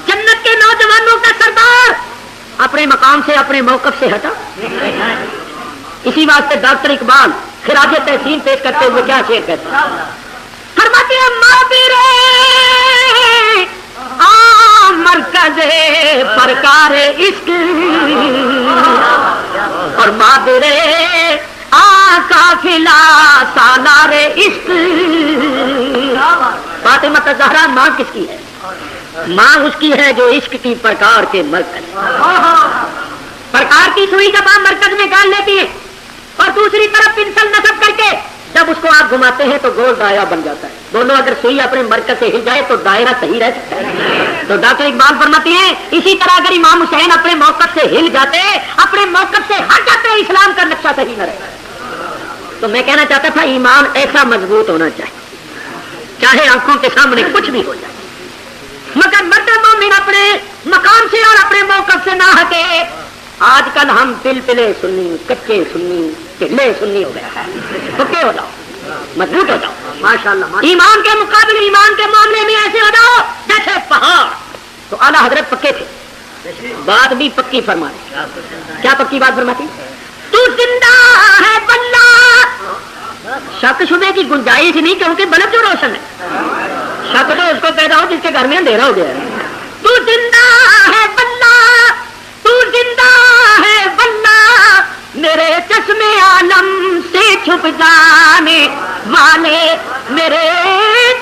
جنت کے نوجوانوں کا سردار اپنے مقام سے، اپنے موقف سے ہٹا. اسی واسطے ڈاکٹر اقبال خراج تحسین پیش کرتے ہوئے کیا شعر کہتے ہیں؟ فرماتے ہیں مابرے مرکز پرکار عشق اور مابرے قافلہ سالار عشق. فاطمہ الزہرا ماں کس کی ہے؟ ماں اس کی ہے جو عشق کی پرکار کے مرکز. پرکار کی سوئی جب آپ مرکز میں ڈال لیتی ہیں اور دوسری طرف پنسل نصب کر کے جب اس کو آپ گھماتے ہیں تو گول دائرہ بن جاتا ہے. دونوں اگر سوئی اپنے مرکز سے ہل جائے تو دائرہ صحیح رہ سکتا ہے. تو ڈاکٹر اقبال فرماتے ہیں اسی طرح اگر امام حسین اپنے موقف سے ہل جاتے، اپنے موقف سے ہٹ جاتے، اسلام کا نقشہ صحیح نہ رہتا. تو میں کہنا چاہتا تھا ایمان ایسا مضبوط ہونا چاہیے چاہے آنکھوں کے سامنے کچھ بھی ہو جائے، مگر مرد مومن اپنے مقام سے اور اپنے موقف سے نہ ہٹے. آج کل ہم پلپلے سنی، کچے سنی، ٹھلے سنی ہو گیا ہے. پکے ہو جاؤ، مضبوط ہو جاؤ ماشاءاللہ. ایمان کے مقابلے، ایمان کے معاملے میں ایسے ہو جاؤ جیسے پہاڑ. تو اعلیٰ حضرت پکے تھے، بات بھی پکی فرماتے. کیا پکی بات فرماتی؟ تو زندہ ہے واللہ، شک شبے کی گنجائش نہیں کیونکہ بلب جو روشن ہے. شک تو اس کو پیدا ہو جس کے گھر میں اندھیرا ہو گیا ہے. تو زندہ ہے واللہ، تو زندہ ہے واللہ، میرے چشمے عالم سے چھپ جانے والے، میرے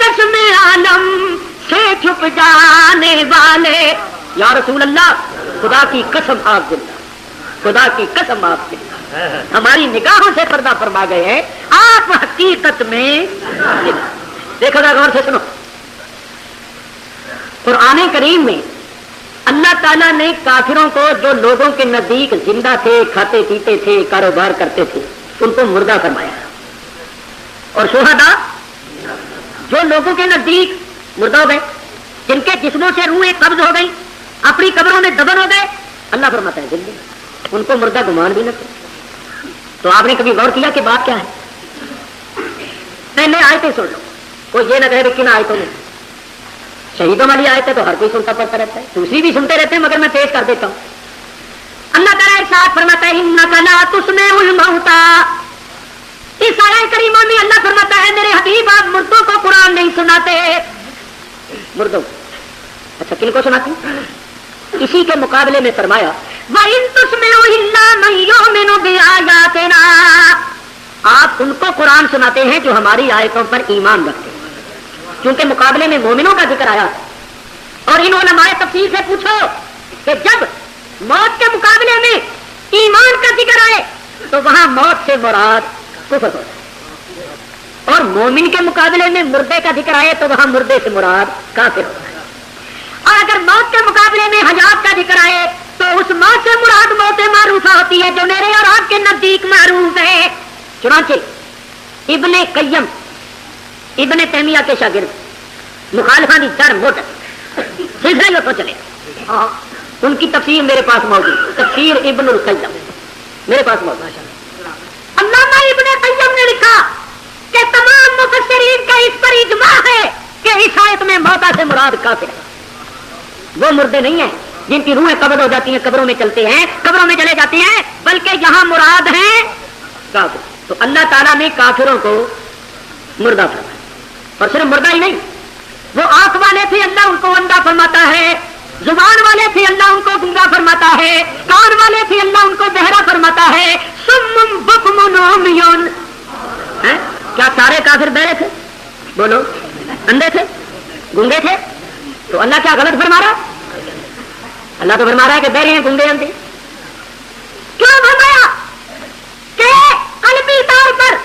چشمے عالم سے چھپ جانے والے. یا رسول اللہ، خدا کی قسم آپ زندہ، خدا کی قسم آپ زندہ، ہماری نگاہوں سے پردہ فرما گئے ہیں. آپ حقیقت میں دیکھو گا، غور سے سنو. قرآن کریم میں اللہ تعالیٰ نے کافروں کو جو لوگوں کے نزدیک زندہ تھے، کھاتے پیتے تھے، کاروبار کرتے تھے، ان کو مردہ فرمایا. اور شہداء جو لوگوں کے نزدیک مردہ ہو گئے، جن کے جسموں سے روحیں قبض ہو گئی، اپنی قبروں میں دفن ہو گئے، اللہ فرماتا ہے زندہ، ان کو مردہ گمان بھی نہ کرو. تو آپ نے کبھی غور کیا کہ بات کیا ہے؟ پہلے آیتیں سن لو، کوئی یہ نہ کہے کن آیتوں میں. شہیدوں والی آیت ہے تو ہر کوئی سنتا پڑتا رہتا ہے، دوسری بھی سنتے رہتے ہیں، مگر میں پیش کر دیتا ہوں. اللہ تعالیٰ ارشاد فرماتا ہے انک لا تسمع الموتى. اس آیت کریمہ میں اللہ فرماتا ہے میرے حبیب آپ مردوں کو قرآن نہیں سناتے. مردوں، اچھا کن کو سناتے؟ اسی کے مقابلے میں فرمایا وَإِن تُسْمِعُوا إِلَّا مَن يُؤْمِنُ بِآيَاتِنَا، آپ ان کو قرآن سناتے ہیں جو ہماری آیتوں پر ایمان رکھتے ہیں، کیونکہ مقابلے میں مومنوں کا ذکر آیا. اور ان علماء تفسیر سے پوچھو کہ جب موت کے مقابلے میں ایمان کا ذکر آئے تو وہاں موت سے مراد کفر ہوتا ہے، اور مومن کے مقابلے میں مردے کا ذکر آئے تو وہاں مردے سے مراد کافر ہوتا ہے. اور اگر موت کے مقابلے میں حیات کا ذکر آئے تو اس موت سے مراد موت معروفہ ہوتی ہے جو میرے اور آپ کے نزدیک معروف ہے. چنانچہ ابن قیم ابن تیمیہ کے شاگرد مخالفہ کی جڑ موٹر سلسلہ تو چلے، ان کی تفسیر میرے پاس موجود، تفسیر ابن القیم میرے پاس موجود. علامہ ابن قیم نے لکھا کہ تمام مفسرین کا اس پر اجماع ہے کہ اس آیت میں موتا سے مراد کافر ہے. وہ مردے نہیں ہیں جن کی روحیں قبض ہو جاتی ہیں، قبروں میں چلتے ہیں، قبروں میں چلے جاتے ہیں، بلکہ یہاں مراد ہیں کافر. تو اللہ تعالیٰ نے کافروں کو مردہ فرمایا، اور صرف مردہ ہی نہیں، وہ آنکھ والے تھے اللہ ان کو اندھا فرماتا ہے، زبان والے تھے اللہ ان کو گنگا فرماتا ہے، کان والے تھے اللہ ان کو بہرا فرماتا ہے. سم بکم عمیون، کیا سارے کافر بہرے تھے؟ بولو، اندھے تھے، گنگے تھے؟ تو اللہ کیا غلط فرما رہا؟ اللہ تو فرما رہا ہے کہ بہرے ہیں، گنگے اندھے. کیوں فرمایا؟ کہ قلبی طور پر،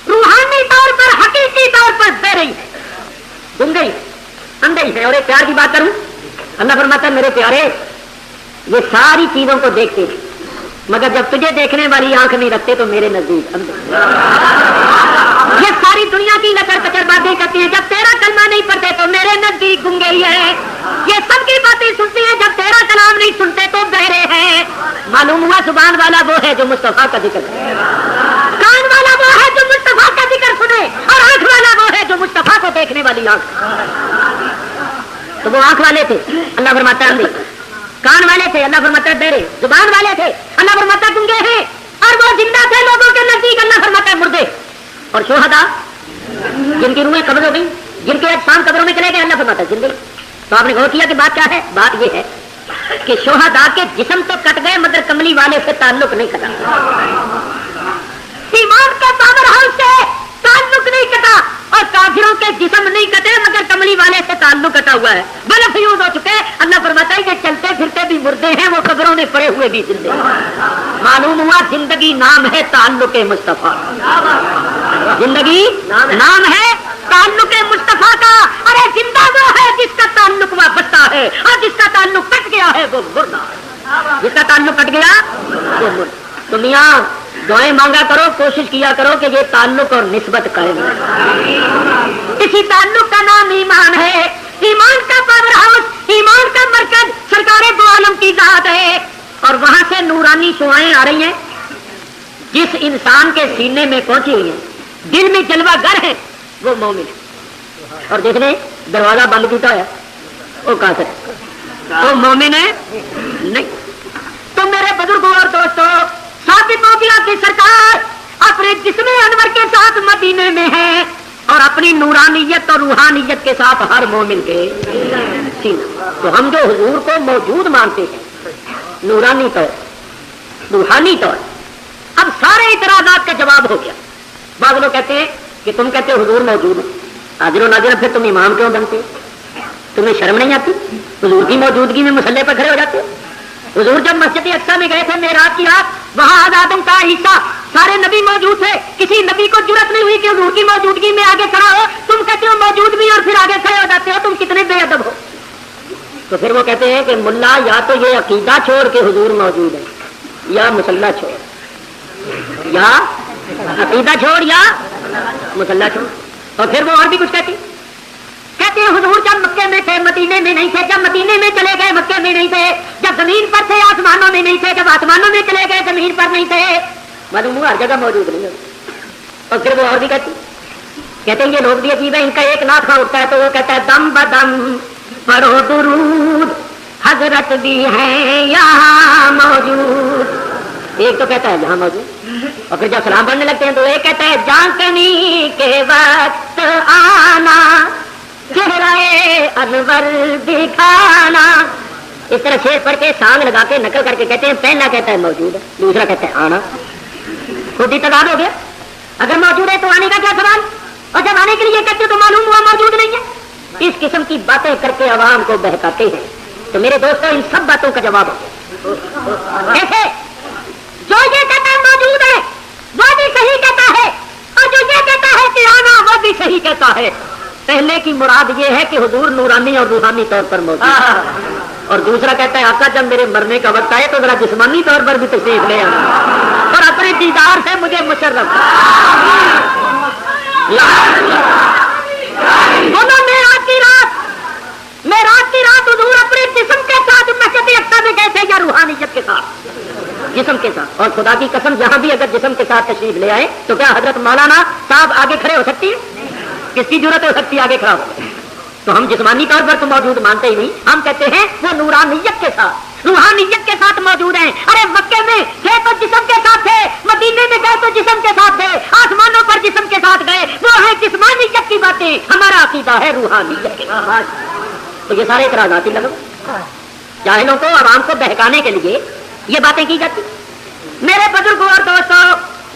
روحانی طور پر، حقیقی طور پر بہرے ہیں، گنگے اندھے ہیں. اور ایک پیار کی بات کروں، اللہ فرماتا ہے میرے پیارے یہ ساری چیزوں کو دیکھتے ہیں مگر جب تجھے دیکھنے والی آنکھ نہیں رکھتے تو میرے نزدیک اندھے. یہ ساری دنیا کی لچر پچر باتیں کرتی ہیں، جب تیرا کلمہ نہیں پڑھتے تو میرے نزدیک گنگے ہی ہیں. یہ سب کی باتیں سنتے ہیں، جب تیرا کلام نہیں سنتے تو بہرے ہیں. معلوم ہوا زبان والا وہ ہے جو مصطفیٰ کا ذکر کرے، کان والا وہ ہے جو مصطفیٰ کا ذکر سنے، اور آنکھ والا وہ ہے جو مصطفیٰ کو دیکھنے والی آنکھ. تو وہ آنکھ والے تھے اللہ فرماتا ہے اندھے، کان والے تھے اللہ فرماتا ہے بہرے، زبان والے تھے اللہ فرماتا ہے گنگے ہیں، اور وہ زندہ تھے لوگوں کے نزدیک اللہ فرماتا ہے مردے. اور شہداء جن کی روحیں قبض ہو گئی، جن کے اجسام قبروں میں چلے گئے اللہ فرماتا ہے زندے. تو آپ نے غور کیا کہ بات کیا ہے؟ بات یہ ہے کہ شہداء کے جسم تو کٹ گئے مگر کملی والے سے تعلق نہیں کٹا. ایمان کا پاور ہاؤس سے تعلق نہیں کٹا، اور کافروں کے جسم نہیں کٹے مگر کملی والے سے تعلق کٹا ہوا ہے، بل فیوز ہو چکے. اللہ فرماتا ہے کہ چلتے پھرتے بھی مردے ہیں، وہ قبروں میں پڑے ہوئے بھی زندے ہیں. معلوم ہوا زندگی نام ہے تعلق مصطفیٰ، زندگی نام ہے تعلق مصطفیٰ کا. ارے زندہ وہ ہے جس کا تعلق وابستہ ہے، اور جس کا تعلق کٹ گیا ہے وہ مردہ ہے. جس کا تعلق کٹ گیا وہ مردہ. تو میاں دعائیں مانگا کرو، کوشش کیا کرو کہ یہ تعلق اور نسبت قائم ہے. اسی تعلق کا نام ایمان ہے. ایمان کا پاور ہاؤس، ایمان کا مرکز سرکار دو عالم کی ذات ہے، اور وہاں سے نورانی شعائیں آ رہی ہیں. جس انسان کے سینے میں پہنچی ہوئی ہیں، دل میں جلوہ گر ہے، وہ مومن ہے. اور جس نے دروازہ بند کیا ہے وہ کافر ہے، وہ مومن ہے نہیں. تو میرے بزرگوں اور دوستوں، ثابت ہو گیا کہ سرکار اپنے جسم انور کے ساتھ مدینے میں ہے، اور اپنی نورانیت اور روحانیت کے ساتھ ہر مومن کے سینہ. تو ہم جو حضور کو موجود مانتے ہیں نورانی طور، روحانی طور، اب سارے اعتراضات کا جواب ہو گیا. بعض لوگ کہتے ہیں کہ تم کہتے ہو حضور موجود ہے، حاضر و ناظر، پھر تم امام کیوں بنتے؟ تمہیں شرم نہیں آتی؟ حضور کی موجودگی میں مصلی پر کھڑے ہو جاتے ہو. حضور جب مسجد اقصیٰ میں گئے تھے معراج کی رات، وہاں آدم کا حصہ سارے نبی موجود تھے، کسی نبی کو جرأت نہیں ہوئی کہ حضور کی موجودگی میں آگے کھڑا ہو. تم کہتے ہو موجود بھی اور پھر آگے کھڑے ہو جاتے ہو، تم کتنے بے ادب ہو. تو پھر وہ کہتے ہیں کہ ملا یا تو یہ عقیدہ چھوڑ کے حضور موجود ہے، یا مسلح چھوڑ، یا عقیدہ چھوڑ یا مسلح چھوڑ. اور پھر وہ اور بھی کچھ کہتے ہیں حضور جب مکے میں تھے مدینے میں نہیں تھے، جب مدینے میں چلے گئے مکے میں نہیں تھے، جب زمین پر تھے آسمانوں میں نہیں تھے، جب آسمانوں میں چلے گئے زمین پر نہیں تھے. معلوم ہوا ہر جگہ موجود نہیں ہوتی. اور پھر وہ اور بھی کہتے ہیں یہ لوگ بھی عجیب ہے، ان کا ایک نعت خواہ اٹھتا ہے تو وہ کہتا ہے دم بدم پڑھو درود حضرت بھی ہیں یہاں موجود. ایک تو کہتا ہے یہاں موجود، اور پھر جب سلام پڑھنے لگتے ہیں تو ایک کہتا ہے جانکنی کے وقت آنا چہرہ انور دکھانا. اس طرح شیر پڑھ کے سانگ لگا کے نقل کر کے کہتے ہیں پہلا کہتا ہے موجود ہے، دوسرا کہتا ہے آنا. خود ہی تضاد ہو گیا. اگر موجود ہے تو آنے کا کیا سوال، اور جب آنے کے لیے کہتے تو معلوم ہوا موجود نہیں ہے. اس قسم کی باتیں کر کے عوام کو بہکاتے ہیں. تو میرے دوستوں ان سب باتوں کا جواب ہو ایسے جو یہ کہتا ہے موجود ہے وہ بھی صحیح کہتا ہے، اور جو یہ کہتا ہے کہ آنا وہ بھی صحیح کہتا ہے. پہلے کی مراد یہ ہے کہ حضور نورانی اور روحانی طور پر موجود، اور دوسرا کہتا ہے آقا جب میرے مرنے کا وقت آئے تو ذرا جسمانی طور پر بھی تشریف لے آنا اور اپنے دیدار سے مجھے مشرف. میراج کی رات حضور اپنے جسم کے ساتھ مسجد اقصی میں گئے تھے یا روحانیت کے ساتھ؟ جسم کے ساتھ. اور خدا کی قسم جہاں بھی اگر جسم کے ساتھ تشریف لے آئے تو کیا حضرت مولانا صاحب آگے کھڑے ہو سکتی ہے؟ کس کی ضرورت ہو سکتی ہے آگے کھڑا ہو؟ تو ہم جسمانی طور پر تو موجود مانتے ہی نہیں، ہم کہتے ہیں وہ نورانیت کے ساتھ روحانیت کے ساتھ موجود ہیں. ارے مکے میں گئے تو جسم کے ساتھ تھے، مدینے میں گئے تو جسم کے ساتھ تھے، آسمانوں پر جسم کے ساتھ گئے. وہ ہے جسمانیت کی باتیں، ہمارا عقیدہ ہے روحانیت کے ساتھ. تو یہ سارے اعتراضات ہی لگو جاہلوں کو عوام کو بہکانے کے لیے یہ باتیں کی جاتی. میرے بزرگوں اور دوستوں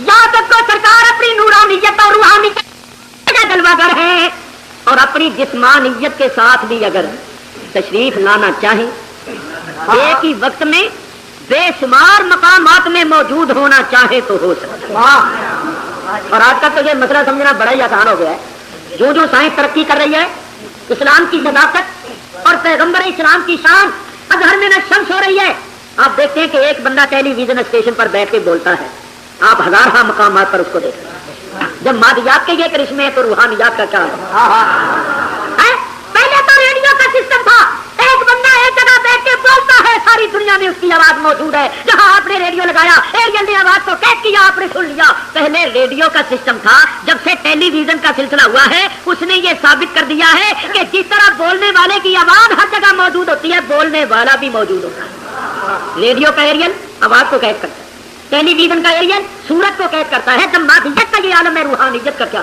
یاد رکھو سرکار اپنی نورانیت اور روحانیت جلوہ گر ہے، اور اپنی جسمانیت کے ساتھ بھی اگر تشریف لانا چاہیں ایک ہی وقت میں بے شمار مقامات میں موجود ہونا چاہے تو ہو سکتا. اور آج تک تو یہ مسئلہ سمجھنا بڑا ہی آسان ہو گیا ہے. جو سائنس ترقی کر رہی ہے، اسلام کی صداقت اور پیغمبر اسلام کی شان اظہر میں شمس ہو رہی ہے. آپ دیکھتے ہیں کہ ایک بندہ ٹیلی ویژن اسٹیشن پر بیٹھ کے بولتا ہے، آپ ہزارہ مقامات پر اس کو دیکھتے ہیں. جب مادیات کے یہ کرشمے ہیں تو روحانیات کا کیا ہے؟ پہلے تو ریڈیو کا سسٹم تھا، ایک بندہ ایک جگہ بیٹھ کے بولتا ہے، ساری دنیا میں اس کی آواز موجود ہے. جہاں آپ نے ریڈیو لگایا ایریل نے آواز کو قید کیا، آپ نے سن لیا. پہلے ریڈیو کا سسٹم تھا، جب سے ٹیلی ویژن کا سلسلہ ہوا ہے اس نے یہ ثابت کر دیا ہے کہ جس طرح بولنے والے کی آواز ہر جگہ موجود ہوتی ہے، بولنے والا بھی موجود ہوتا ہے. ریڈیو کا ایریل آواز کو قید کرتا ہے، ٹیلی ویژن کا ایریل صورت کو قید کرتا ہے. جب مادیت کا یہ عالم ہے، روحانیت کا کیا؟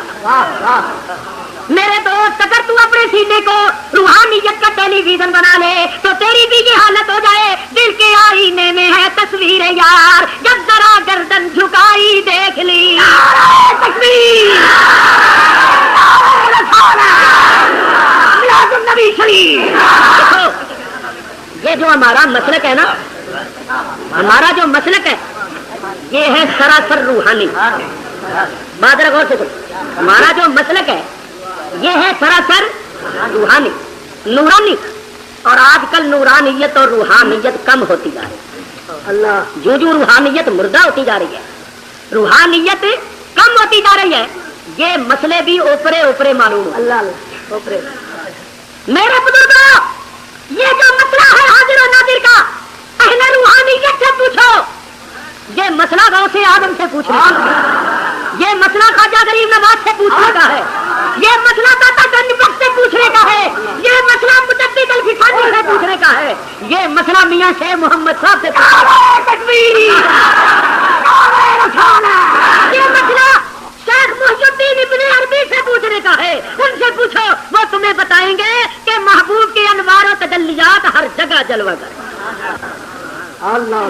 میرے دوست اگر تو اپنے سینے کو روحانیت کا ٹیلی ویژن بنا لے تو تیری بھی یہ حالت ہو جائے. دل کے آئینے میں ہے تصویر یار، جب ذرا گردن جھکائی دیکھ لی. تکبیر، نبی شریف. یہ جو ہمارا مسلک ہے نا، ہمارا جو مسلک ہے یہ ہے سراسر روحانی. بادر غور سے ہمارا جو مسلک ہے یہ ہے سراسر روحانی نورانی. اور آج کل نورانیت اور روحانیت کم ہوتی جا رہی ہے. اللہ جو روحانیت مردہ ہوتی جا رہی ہے، روحانیت کم ہوتی جا رہی ہے. یہ مسئلے بھی اوپرے اوپرے معلوم. اللہ اوپرے. میرے بزرگوں یہ جو مسئلہ ہے حاضر و ناظر کا، اہل روحانیت سے پوچھو. یہ مسئلہ غوث آدم سے پوچھنے کا ہے، یہ مسئلہ خواجہ غریب نواز سے پوچھنے کا ہے، یہ مسئلہ داتا گنج بخش سے پوچھنے کا ہے، یہ مسئلہ مجدد الفسانی سے پوچھنے کا ہے، یہ مسئلہ میاں شیخ محمد صاحب سے یہ مسئلہ شیخ محی الدین ابن عربی سے پوچھنے کا ہے. ان سے پوچھو، وہ تمہیں بتائیں گے کہ محبوب کے انوار و تجلیات ہر جگہ جلوہ گر. اللہ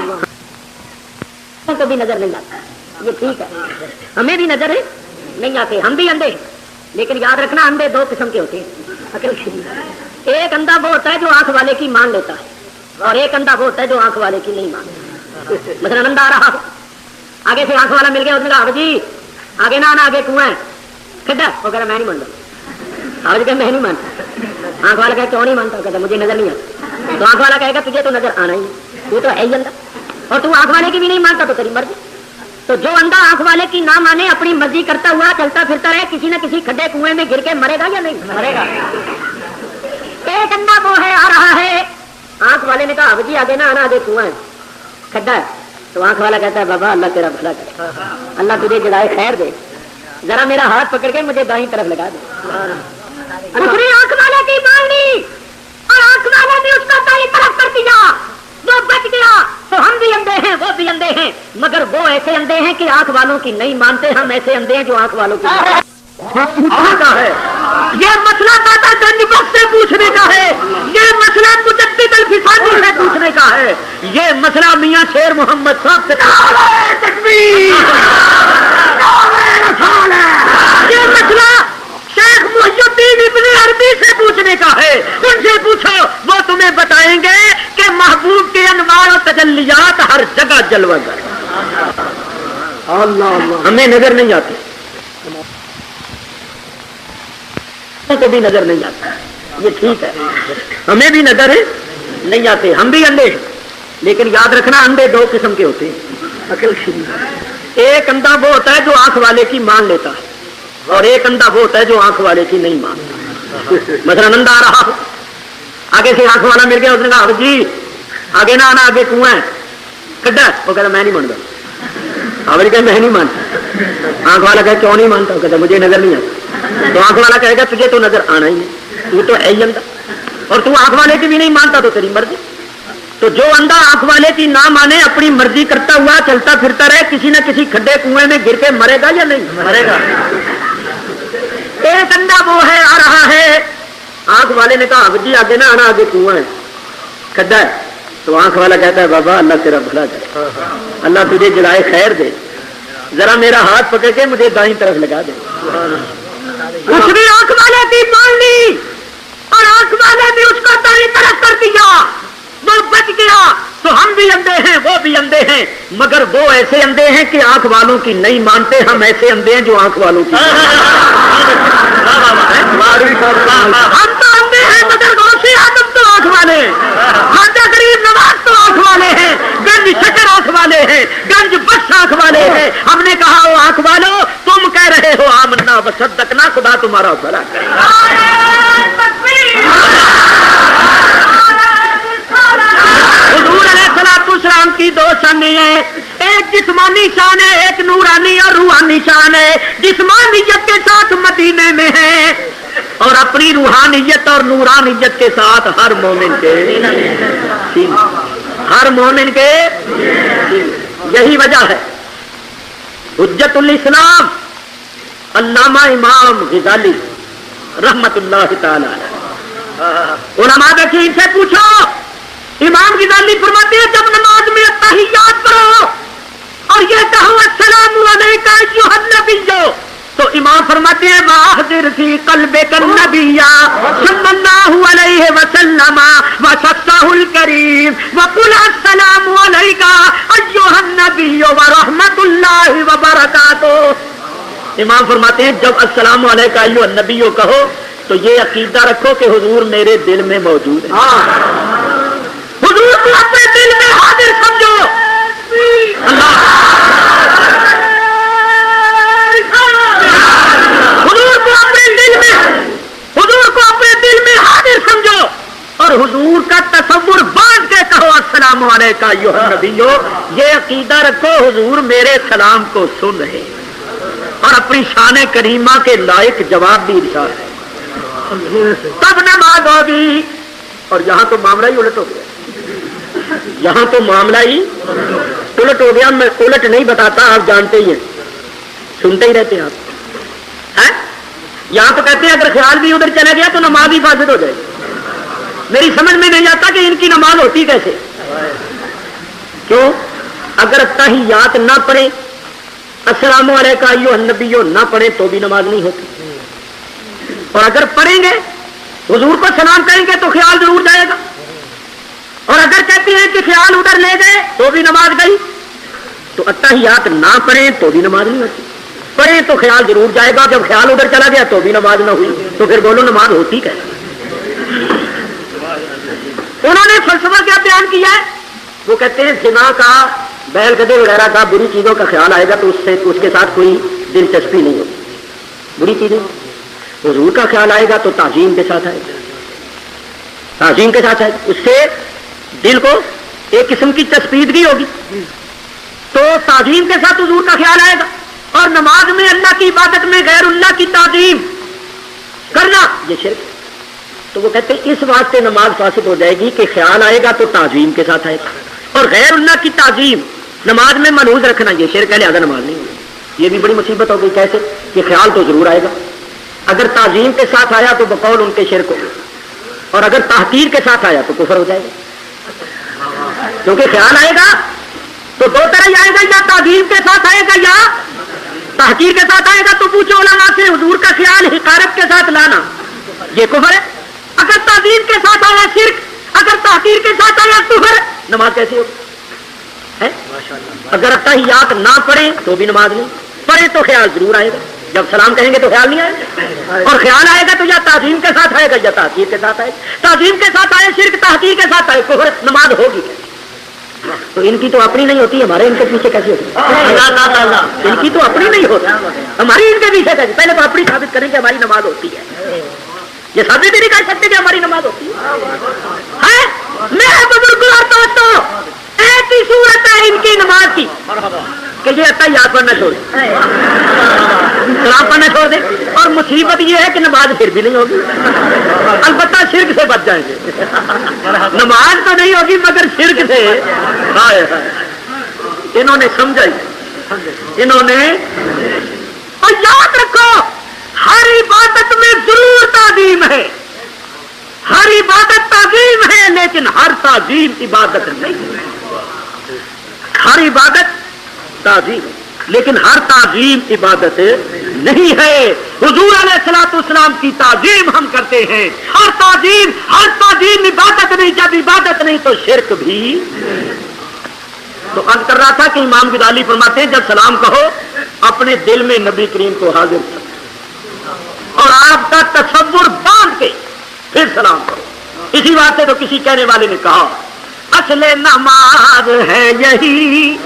اللہ کو بھی نظر نہیں آتا. یہ ٹھیک ہے، ہمیں بھی نظر نہیں آتے، ہم بھی اندھے. لیکن یاد رکھنا اندھے دو قسم کے ہوتے ہیں. ایک اندھا وہ ہوتا ہے جو آنکھ والے کی مان لیتا ہے، اور ایک اندھا وہ ہوتا ہے جو آنکھ والے کی نہیں مانتا. مثلا اندھا آ رہا، آگے سے آنکھ والا مل گیا، اس نے کہا جی آگے نہ آنا، آگے کنواں ہے کھڈا. وہ کہہ رہا میں نہیں مانتا. آج کہ میں نہیں مانتا. آنکھ والا کہے کیوں نہیں مانتا؟ کہتا مجھے نظر نہیں آتا. تو آنکھ والا کہے گا تجھے تو نظر آنا ہی، تو ہے ہی اندھا، اور تو آنکھ والے کی بھی نہیں مانتا تو تیری مرضی. تو جو اندھا آنکھ والے کی نہ مانے، اپنی مرضی کرتا ہوا چلتا پھرتا رہے، کسی نہ کسی کھڈے کنویں میں گر کے مرے گا یا نہیں مرے گا. ایک اندھا وہ ہے آ رہا ہے، آنکھ والے نے کہا اب جی آگے نہ آنا، آگے کنواں ہے کھڈا ہے. تو آنکھ والا کہتا ہے بابا اللہ تیرا بھلا کرے، اللہ تجھے جزائے خیر دے، ذرا میرا ہاتھ پکڑ کے مجھے دائیں طرف لگا دے. اس نے آنکھ والے کی مان لی اور آنکھ والے نے اس کو دائیں طرف کر دیا، وہ بچ گیا. تو ہم بھی اندھے ہیں، وہ بھی اندھے ہیں، مگر وہ ایسے اندھے ہیں کہ آنکھ والوں کی نہیں مانتے. ہم ایسے اندھے ہیں جو آنکھ والوں کی پوچھنے کا ہے. یہ مسئلہ داتا گنج بخش سے پوچھنے کا ہے، یہ مسئلہ مجدد فصل فسادی سے پوچھنے کا ہے. یہ مسئلہ میاں شیر محمد صاحب سے یہ مسئلہ شیخ محی الدین ابن عربی سے پوچھنے کا ہے. ان سے پوچھو, وہ تمہیں بتائیں گے کہ محبوب کے انوار و تجلیات ہر جگہ جلوہ گر. ہمیں نظر نہیں آتی, کو بھی نظر نہیں آتا, یہ ٹھیک ہے, ہمیں بھی نظر نہیں آتے, ہم بھی اندھے ہیں. لیکن یاد رکھنا اندھے دو قسم کے ہوتے ہیں. عقل شریف ایک اندھا وہ ہوتا ہے جو آنکھ والے کی مان لیتا ہے, اور ایک اندھا وہ ہوتا ہے جو آنکھ والے کی نہیں مانتا. مثلا اندھا آ رہا, آگے سے آنکھ والا مل گیا, اس نے کہا جی آگے نہ آنا, آگے کنواں ہے, کڈا. وہ کہتا میں نہیں مانتا. آوری کہ میں نہیں مانتا. آنکھ والا کہ کیوں نہیں مانتا؟ وہ کہتا مجھے نظر نہیں آتا. تو آنکھ والا کہے گا تجھے تو نظر آنا ہی ہے, تو تو ہے ہی اندھا, اور تو آنکھ والے کی بھی نہیں مانتا تو تیری مرضی. تو جو اندھا آنکھ والے کی نہ مانے, اپنی مرضی کرتا ہوا چلتا پھرتا رہے, کسی نہ کسی کھڈے کنویں میں گر کے مرے گا یا نہیں مرے گا. ایک اندھا وہ ہے آ رہا ہے, آنکھ والے نے کہا جی آگے نہ آنا, آگے کنواں ہے, کھڈا ہے. تو آنکھ والا کہتا ہے بابا اللہ تیرا بھلا کرے, اللہ تجھے جلائے خیر دے, ذرا میرا ہاتھ پکڑ کے مجھے دائیں طرف لگا دے. اس نے آنکھ والے کی مان لی, اور آنکھ والے نے اس کو دائیں طرف کر دیا, وہ بچ گیا. تو ہم بھی اندھے ہیں, وہ بھی اندھے ہیں, مگر وہ ایسے اندھے ہیں کہ آنکھ والوں کی نہیں مانتے, ہم ایسے اندھے ہیں جو آنکھ والوں کی. ہم تو اندھے ہیں مگر غوث اعظم تو آنکھ والے, خواجہ غریب نواز تو آنکھ والے ہیں, گنج شکر آنکھ والے ہیں, گنج بخش آنکھ والے ہیں. ہم نے کہا وہ آنکھ والوں تم کہہ رہے ہو آمنا وصدقنا, خدا تمہارا بھلا کرے. حضور علیہ الصلوۃ والسلام کی دو شانیں ہیں, ایک جسمانی شان ہے, ایک نورانی اور روحانی شان ہے. جسمانیت کے ساتھ مدینے میں ہے, اور اپنی روحانیت اور نورانیت کے ساتھ ہر مومن کے یہی وجہ ہے. حجت الاسلام علامہ امام غزالی رحمت اللہ تعالی علماء دیکھیں, ان سے پوچھو. امام غزالی فرماتے ہیں جب نماز میں التحیات پڑھو اور یہ کہو السلام علیکم ایھا النبی, تو امام فرماتے ہیں واحذر فی قلبک النبی صلی اللہ علیہ وسلم وصفہ الکریم وقل السلام علیکم ایھا النبی ورحمۃ اللہ وبرکاتہ. امام فرماتے ہیں جب السلام علیکم ایھا النبی کہو تو یہ عقیدہ رکھو کہ حضور میرے دل میں موجود ہے. حضور کو اپنے دل میں حاضر سمجھو. حضور کو اپنے دل میں حاضر سمجھو, اور حضور کا تصور باندھ کے کہو السلام علیکم ایھا النبی. یہ عقیدہ رکھو حضور میرے سلام کو سن رہے, اور اپنی شان کریمہ کے لائق جواب بھی ارشاد ہے. تب نماز ہوگی. اور یہاں تو معاملہ ہی الٹ ہو گیا, یہاں تو معاملہ ہی الٹ ہو گیا. میں الٹ نہیں بتاتا, آپ جانتے ہی ہیں, سنتے ہی رہتے ہیں آپ. یہاں تو کہتے ہیں اگر خیال بھی ادھر چلا گیا تو نماز ہی فاسد ہو جائے. میری سمجھ میں نہیں آتا کہ ان کی نماز ہوتی کیسے. کیوں؟ اگر تحیات نہ پڑھیں, السلام علیکم ایھا النبی نہ پڑھیں تو بھی نماز نہیں ہوتی, اور اگر پڑھیں گے حضور کو سلام کریں گے تو خیال ضرور جائے گا, اور اگر کہتے ہیں کہ خیال ادھر لے گئے تو بھی نماز گئی. تو التحیات نہ پڑھیں تو بھی نماز نہیں ہوتی, پڑھیں تو خیال ضرور جائے گا. جب خیال ادھر چلا گیا تو بھی نماز نہ ہوئی, تو پھر بولو نماز ہوتی کیسے. انہوں نے فلسفہ کیا بیان کیا ہے, وہ کہتے ہیں زنا کا, بیل گدے وغیرہ کا, بری چیزوں کا خیال آئے گا تو اس کے ساتھ کوئی دلچسپی نہیں ہوگی. بری چیزیں حضور کا خیال آئے گا تو تعظیم کے ساتھ آئے گا, تعظیم کے ساتھ آئے گا, اس سے دل کو ایک قسم کی چسپیدگی ہوگی, تو تعظیم کے ساتھ حضور کا خیال آئے گا. اور نماز میں اللہ کی عبادت میں غیر اللہ کی تعظیم کرنا یہ شرک ہے. تو وہ کہتے ہیں اس واسطے نماز فاسد ہو جائے گی کہ خیال آئے گا تو تعظیم کے ساتھ آئے گا, اور غیر اللہ کی تعظیم نماز میں ملحوظ رکھنا یہ شرک ہے, لہذا نماز نہیں ہوگی. یہ بھی بڑی مصیبت ہو گئی. کیسے کہ خیال تو ضرور آئے گا, اگر تعظیم کے ساتھ آیا تو بقول ان کے شرک ہو گیا, اور اگر تحقیر کے ساتھ آیا تو کفر ہو جائے گا. کیونکہ خیال آئے گا تو دو طرح ہی آئے گا، یا تعظیم کے ساتھ آئے گا یا تحقیر کے ساتھ آئے گا. تو پوچھو علماء سے حضور کا خیال حقارت کے ساتھ لانا یہ کفر ہے. اگر تعظیم کے ساتھ آیا شرک، اگر تحقیر کے ساتھ آیا کفر، نماز کیسی ہوگی؟ اگر اتحیات نہ پڑھیں تو بھی نماز نہیں، پڑھیں تو خیال ضرور آئے گا. جب سلام کہیں گے تو خیال نہیں آئے گا، اور خیال آئے گا تو یا تعظیم کے ساتھ آئے گا یا تحقیر کے ساتھ آئے گا. تعظیم کے ساتھ آئے شرک، تحقیر کے ساتھ آئے کفر، نماز ہوگی کیسے؟ تو ان کی تو اپنی نہیں ہوتی، ہمارے ان کے پیچھے کیسی ہوتی؟ ان کی تو اپنی نہیں ہوتی، ہماری ان کے پیچھے کیسی؟ پہلے تو اپنی ثابت کریں کہ ہماری نماز ہوتی ہے. یہ ثابت ہی نہیں کر سکتے کہ ہماری نماز ہوتی ہے. میرے بزرگ اور دوستوں، ایسی صورت ہے ان کی نماز کی کہ یہ اتحیات پڑھنا چھوڑ دیں، سلام پڑھنا چھوڑ دیں. اور مصیبت یہ ہے کہ نماز پھر بھی نہیں ہوگی، البتہ شرک سے بچ جائیں گے. نماز تو نہیں ہوگی مگر شرک سے. انہوں نے سمجھا ہی، انہوں نے. اور یاد رکھو ہر عبادت میں ضرور تعظیم ہے، ہر عبادت تعظیم ہے، لیکن ہر تعظیم عبادت نہیں. ہر عبادت تعظیم لیکن ہر تعظیم عبادت نہیں ہے. حضور علیہ الصلوۃ والسلام کی تعظیم ہم کرتے ہیں، ہر تعظیم عبادت نہیں. جب عبادت نہیں تو شرک بھی. تو عرض کر رہا تھا کہ امام غزالی فرماتے ہیں جب سلام کہو اپنے دل میں نبی کریم کو حاضر کرو اور آپ کا تصور باندھ کے پھر سلام کرو. اسی بات سے تو کسی کہنے والے نے کہا اصل نماز ہے یہی،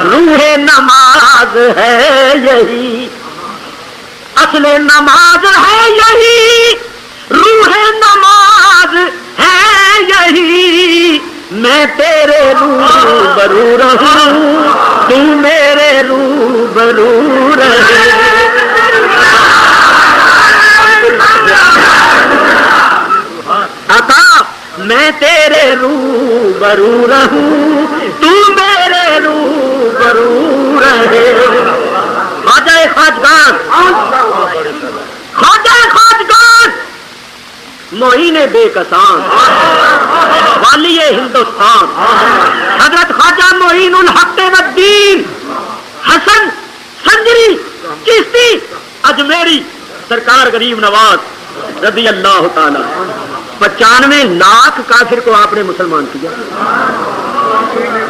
روح نماز ہے یہی، اصل نماز ہے یہی، روح نماز ہے یہی. میں تیرے روبرو رہوں، تو میرے روبرو رہے. عطا میں تیرے روبرو رہوں، تو میرے روبرو رہے. خواجہ خواجگان، خواجہ خواجگان، معین بے کسان، والی ہندوستان، حضرت خواجہ معین الحق والدین حسن سنجری چشتی اجمیری سرکار غریب نواز رضی اللہ تعالی. 95 لاکھ کافر کو آپ نے مسلمان کیا.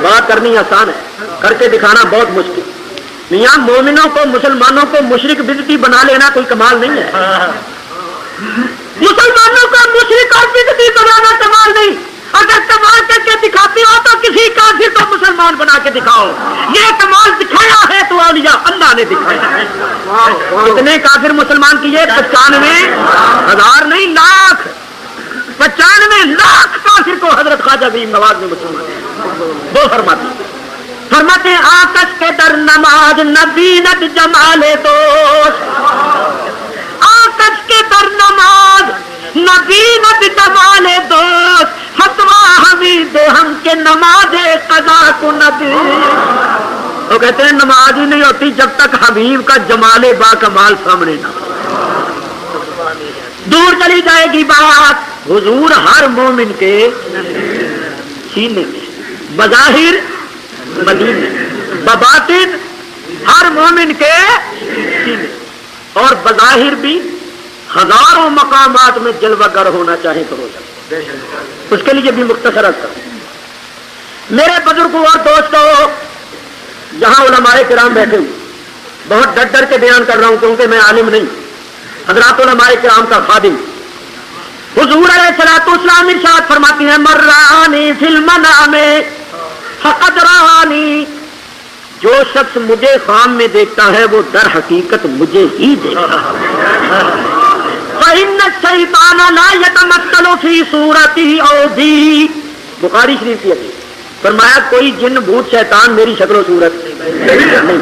بات کرنی آسان ہے، کر کے دکھانا بہت مشکل. میاں مومنوں کو، مسلمانوں کو مشرک بدعتی بنا لینا کوئی کمال نہیں ہے. مسلمانوں کو مشرک اور بدعتی بنانا کمال نہیں. اگر کمال کر کے دکھاتے ہو تو کسی کافر کو مسلمان بنا کے دکھاؤ. یہ کمال دکھایا ہے تو اولیاء اللہ نے دکھایا. کتنے کافر مسلمان کیے؟ 95,000 نہیں، لاکھ. 95 لاکھ کافر کو حضرت خواجہ غریب نواز نے مسلمان. وہ فرماتے ہیں آکش کے در نماز نبینت جمال دوست، آکش کے در نماز نبینت جمال دوست، فتوا حمید ہم کے نماز قضا کو نبی. وہ کہتے ہیں نماز ہی نہیں ہوتی جب تک حبیب کا جمال با کمال سامنے نہ. دور چلی جائے گی بات، حضور ہر مومن کے سینے میں، بظاہر مدینے، بباطن ہر مومن کے سینے، اور بظاہر بھی ہزاروں مقامات میں جلوہ گر ہونا چاہے تو ہو جائے. اس کے لیے بھی مختصر کروں. میرے بزرگوں اور دوستوں، یہاں علماء کرام بیٹھے ہوئے، بہت ڈر ڈر کے بیان کر رہا ہوں کیونکہ میں عالم نہیں، حضرات علماء کرام کا خادم. حضور علیہ الصلوۃ والسلام ارشاد فرماتی ہیں من رآنی فی المنام فقد رآنی. جو شخص مجھے خواب میں دیکھتا ہے وہ در حقیقت مجھے ہی دیکھتا ہے. فإن الشیطان لا یتمثل فی صورتی او بھی. بخاری شریف کی حدیث. فرمایا کوئی جن بھوت شیطان میری شکل و صورت نہیں،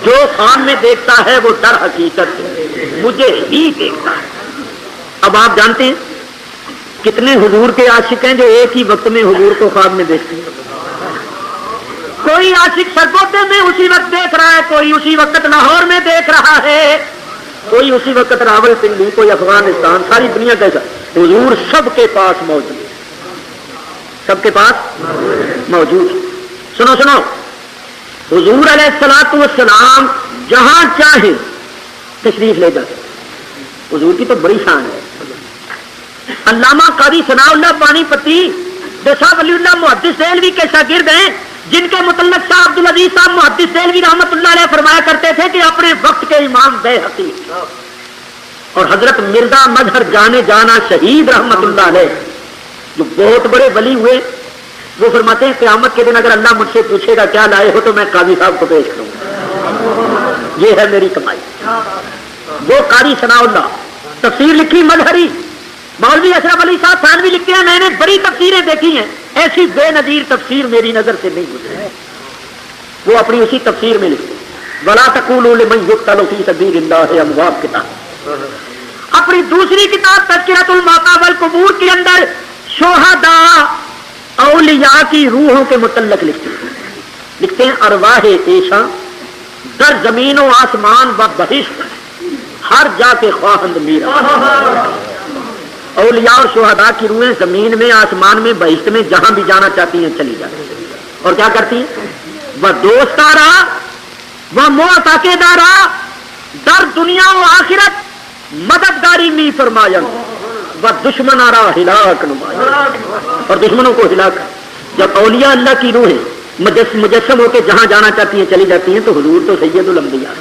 جو خواب میں دیکھتا ہے وہ در حقیقت مجھے ہی دیکھتا ہے. اب آپ جانتے ہیں کتنے حضور کے عاشق ہیں جو ایک ہی وقت میں حضور کو خواب میں دیکھتے ہیں. کوئی عاشق سرگوتے میں اسی وقت دیکھ رہا ہے، کوئی اسی وقت لاہور میں دیکھ رہا ہے، کوئی اسی وقت راول پنڈی، کوئی افغانستان، ساری دنیا کیسا. حضور سب کے پاس موجود ہے. سب کے پاس موجود. سنو سنو, حضور علیہ الصلوۃ والسلام جہاں چاہیں تشریف لے جاتے. حضور کی تو بڑی شان ہے. علامہ قاضی ثناء اللہ پانی پتی شاہ ولی اللہ محدث دہلوی کے شاگرد ہیں, جن کے متعلق شاہ عبد العزیز صاحب محدث دہلوی رحمۃ اللہ علیہ فرمایا کرتے تھے کہ اپنے وقت کے امام بیہقی اور حضرت مرزا مظہر جانے جانا شہید رحمۃ اللہ علیہ جو بہت بڑے ولی ہوئے, وہ فرماتے ہیں قیامت کے دن اگر اللہ مجھ سے پوچھے گا کیا لائے ہو تو میں قاضی صاحب کو پیش کروں گا, یہ ہے میری کمائی. وہ قاری ثناء اللہ تفسیر لکھی مظہری, مولوی اشرف علی صاحب تھانوی لکھتے ہیں میں نے بڑی تفسیریں دیکھی ہیں, ایسی بے نظیر تفسیر میری نظر سے نہیں گزری. وہ اپنی اسی تفسیر میں لکھتے ولا تقولوا لمن يقتل في سبيل الله اموات کتاب. اپنی دوسری کتاب تذکرۃ الموتى والقبور کے اندر شہداء اولیاء کی روحوں کے متعلق لکھتے ہیں ارواح عیشا در زمین و آسمان و بہشت ہر جا کے خواہند میرا. اولیاء اور شہداء کی روحیں زمین میں, آسمان میں, بہشت میں جہاں بھی جانا چاہتی ہیں چلی جاتی ہیں. اور کیا کرتی ہیں؟ وہ دوستارا وہ معتقدارا در دنیا و آخرت مددگاری می فرمایا وہ دشمنارا ہلاک نمایا, اور دشمنوں کو ہلاک. جب اولیاء اللہ کی روحیں مجسم ہو کے جہاں جانا چاہتی ہیں چلی جاتی ہیں تو حضور تو سید الانبیاء,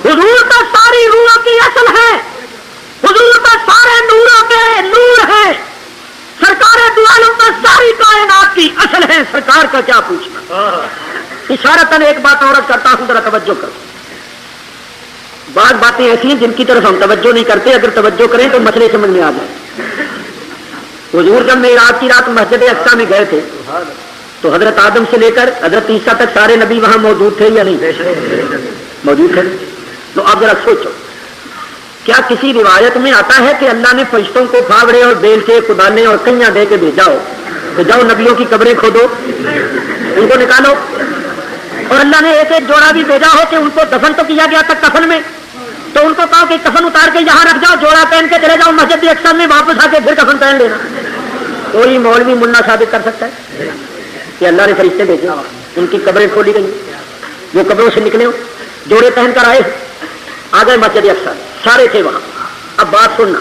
حضور تو ساری روحوں کی اصل ہے, حضور تو سارے نوروں کے نور ہے, سرکار دو عالم تو ساری کائنات کی اصل ہے. سرکار کا کیا پوچھنا. اشارتاً ایک بات اور کرتا ہوں, ذرا توجہ کرو. بعض باتیں ایسی ہیں جن کی طرف ہم توجہ نہیں کرتے, اگر توجہ کریں تو مسئلے سمجھ میں آ جائیں. حضور جب معراج کی رات مسجد اقصی میں گئے تھے تو حضرت آدم سے لے کر حضرت عیسیٰ تک سارے نبی وہاں موجود تھے یا نہیں؟ موجود تھے. تو آپ ذرا سوچو, کیا کسی روایت میں آتا ہے کہ اللہ نے فرشتوں کو پھاوڑے اور بیل سے کدالنے اور کئیاں دے کے بھیجا ہو کہ جاؤ نبیوں کی قبریں کھودو, ان کو نکالو, اور اللہ نے ایک ایک جوڑا بھی بھیجا ہو کہ ان کو دفن تو کیا گیا تھا کفن میں, تو ان کو کہا کہ کفن اتار کے یہاں رکھ جاؤ, جوڑا پہن کے چلے جاؤ مسجد اقصی میں, واپس آ کے پھر کفن پہن لینا. کوئی مولوی منا ثابت کر سکتا ہے کہ اللہ نے فرشتے بھیجے, ان کی قبریں کھولی گئی, وہ قبروں سے نکلے, جوڑے پہن کر آئے, آ گئے مسجد اقصی, سارے تھے وہاں. اب بات سننا,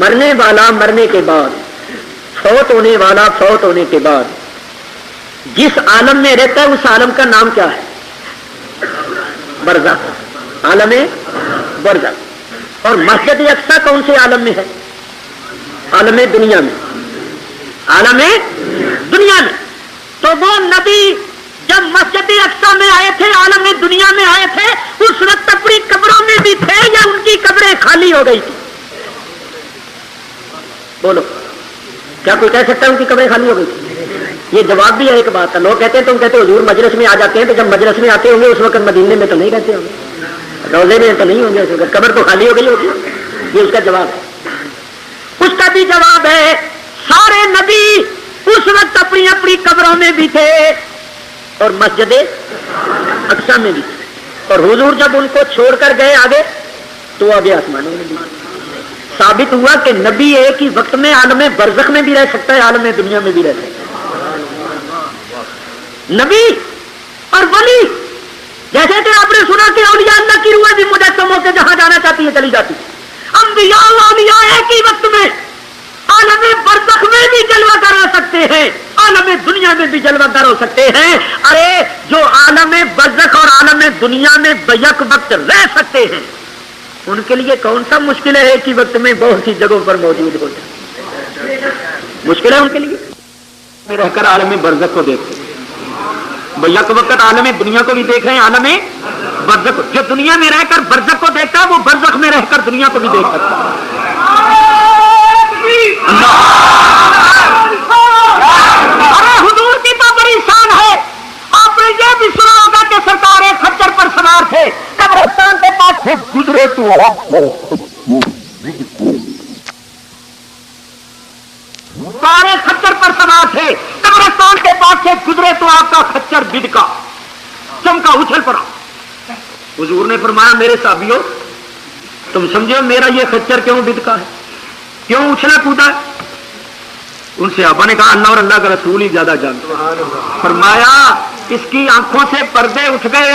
مرنے والا مرنے کے بعد, فوت ہونے والا فوت ہونے کے بعد جس عالم میں رہتا ہے اس عالم کا نام کیا ہے؟ برزخ, عالم برزخ. اور مسجد اقصی کون سے عالم میں ہے؟ عالم دنیا میں, عالم دنیا میں. تو وہ نبی جب مسجد اقصی میں آئے تھے, عالم دنیا میں آئے تھے, اس وقت اپنی قبروں میں بھی تھے یا ان کی قبریں خالی ہو گئی تھی؟ بولو, کیا کوئی کہہ سکتا ہے ان کی قبریں خالی ہو گئی تھی؟ یہ جواب بھی ہے ایک بات کا. لوگ کہتے ہیں تم کہتے حضور مجلس میں آ جاتے ہیں, تو جب مجلس میں آتے ہوں گے اس وقت مدینے میں تو نہیں رہتے ہوں گے, روزے میں تو نہیں ہوں گے, اس وقت قبر تو خالی ہو گئی ہوگی. یہ اس کا جواب ہے. اس کا بھی جواب ہے سارے نبی اس وقت اپنی اپنی قبروں میں بھی تھے اور مسجد اقصی میں بھی تھے, اور حضور جب ان کو چھوڑ کر گئے آگے تو آگے آسمانوں میں بھی. ثابت ہوا کہ نبی ایک ہی وقت میں عالم برزخ میں بھی رہ سکتا ہے, عالم دنیا میں بھی رہ سکتا ہے. نبی اور ولی, جیسے کہ آپ نے سنا کہ اولیاء اللہ کی روحیں بھی مجسم ہو کے جہاں جانا چاہتی ہے چلی جاتی. انبیاء و اولیاء ایک ہی وقت میں عالم برزخ میں بھی جلوہ گر ہو سکتے ہیں, عالم دنیا میں بھی جلوہ گر ہو سکتے ہیں. ارے جو عالم برزخ اور عالم دنیا میں بیک وقت رہ سکتے ہیں ان کے لیے کون سا مشکل ہے ایک ہی وقت میں بہت سی جگہوں پر موجود ہو جائے؟ مشکل ہے ان کے لیے. میں رہ کر عالم برزخ کو دیکھتے ہیں, بیک وقت عالم دنیا کو بھی دیکھ رہے ہیں, عالم برزخ. جو دنیا میں رہ کر برزخ کو دیکھتا ہے وہ برزخ میں رہ کر دنیا کو بھی دیکھ سکتا ہے. ارے حضور کی تو بڑی شان ہے. آپ نے یہ بھی سنا ہوگا کہ سرکار ایک خچر پر سوار تھے, قبرستان کے پاس گزرے تو سارے خچر پر سوار تھے, قبرستان کے پاس سے گزرے تو آپ کا خچر بدکا, چمکا, اچھل پڑا. حضور نے فرمایا میرے صحابیوں تم سمجھو میرا یہ خچر کیوں بدکا ہے, کیوں اچھلا کودا ہے؟ ان سے صحابہ نے کہا اللہ اور اللہ کا رسول ہی زیادہ جانتے. فرمایا اس کی آنکھوں سے پردے اٹھ گئے.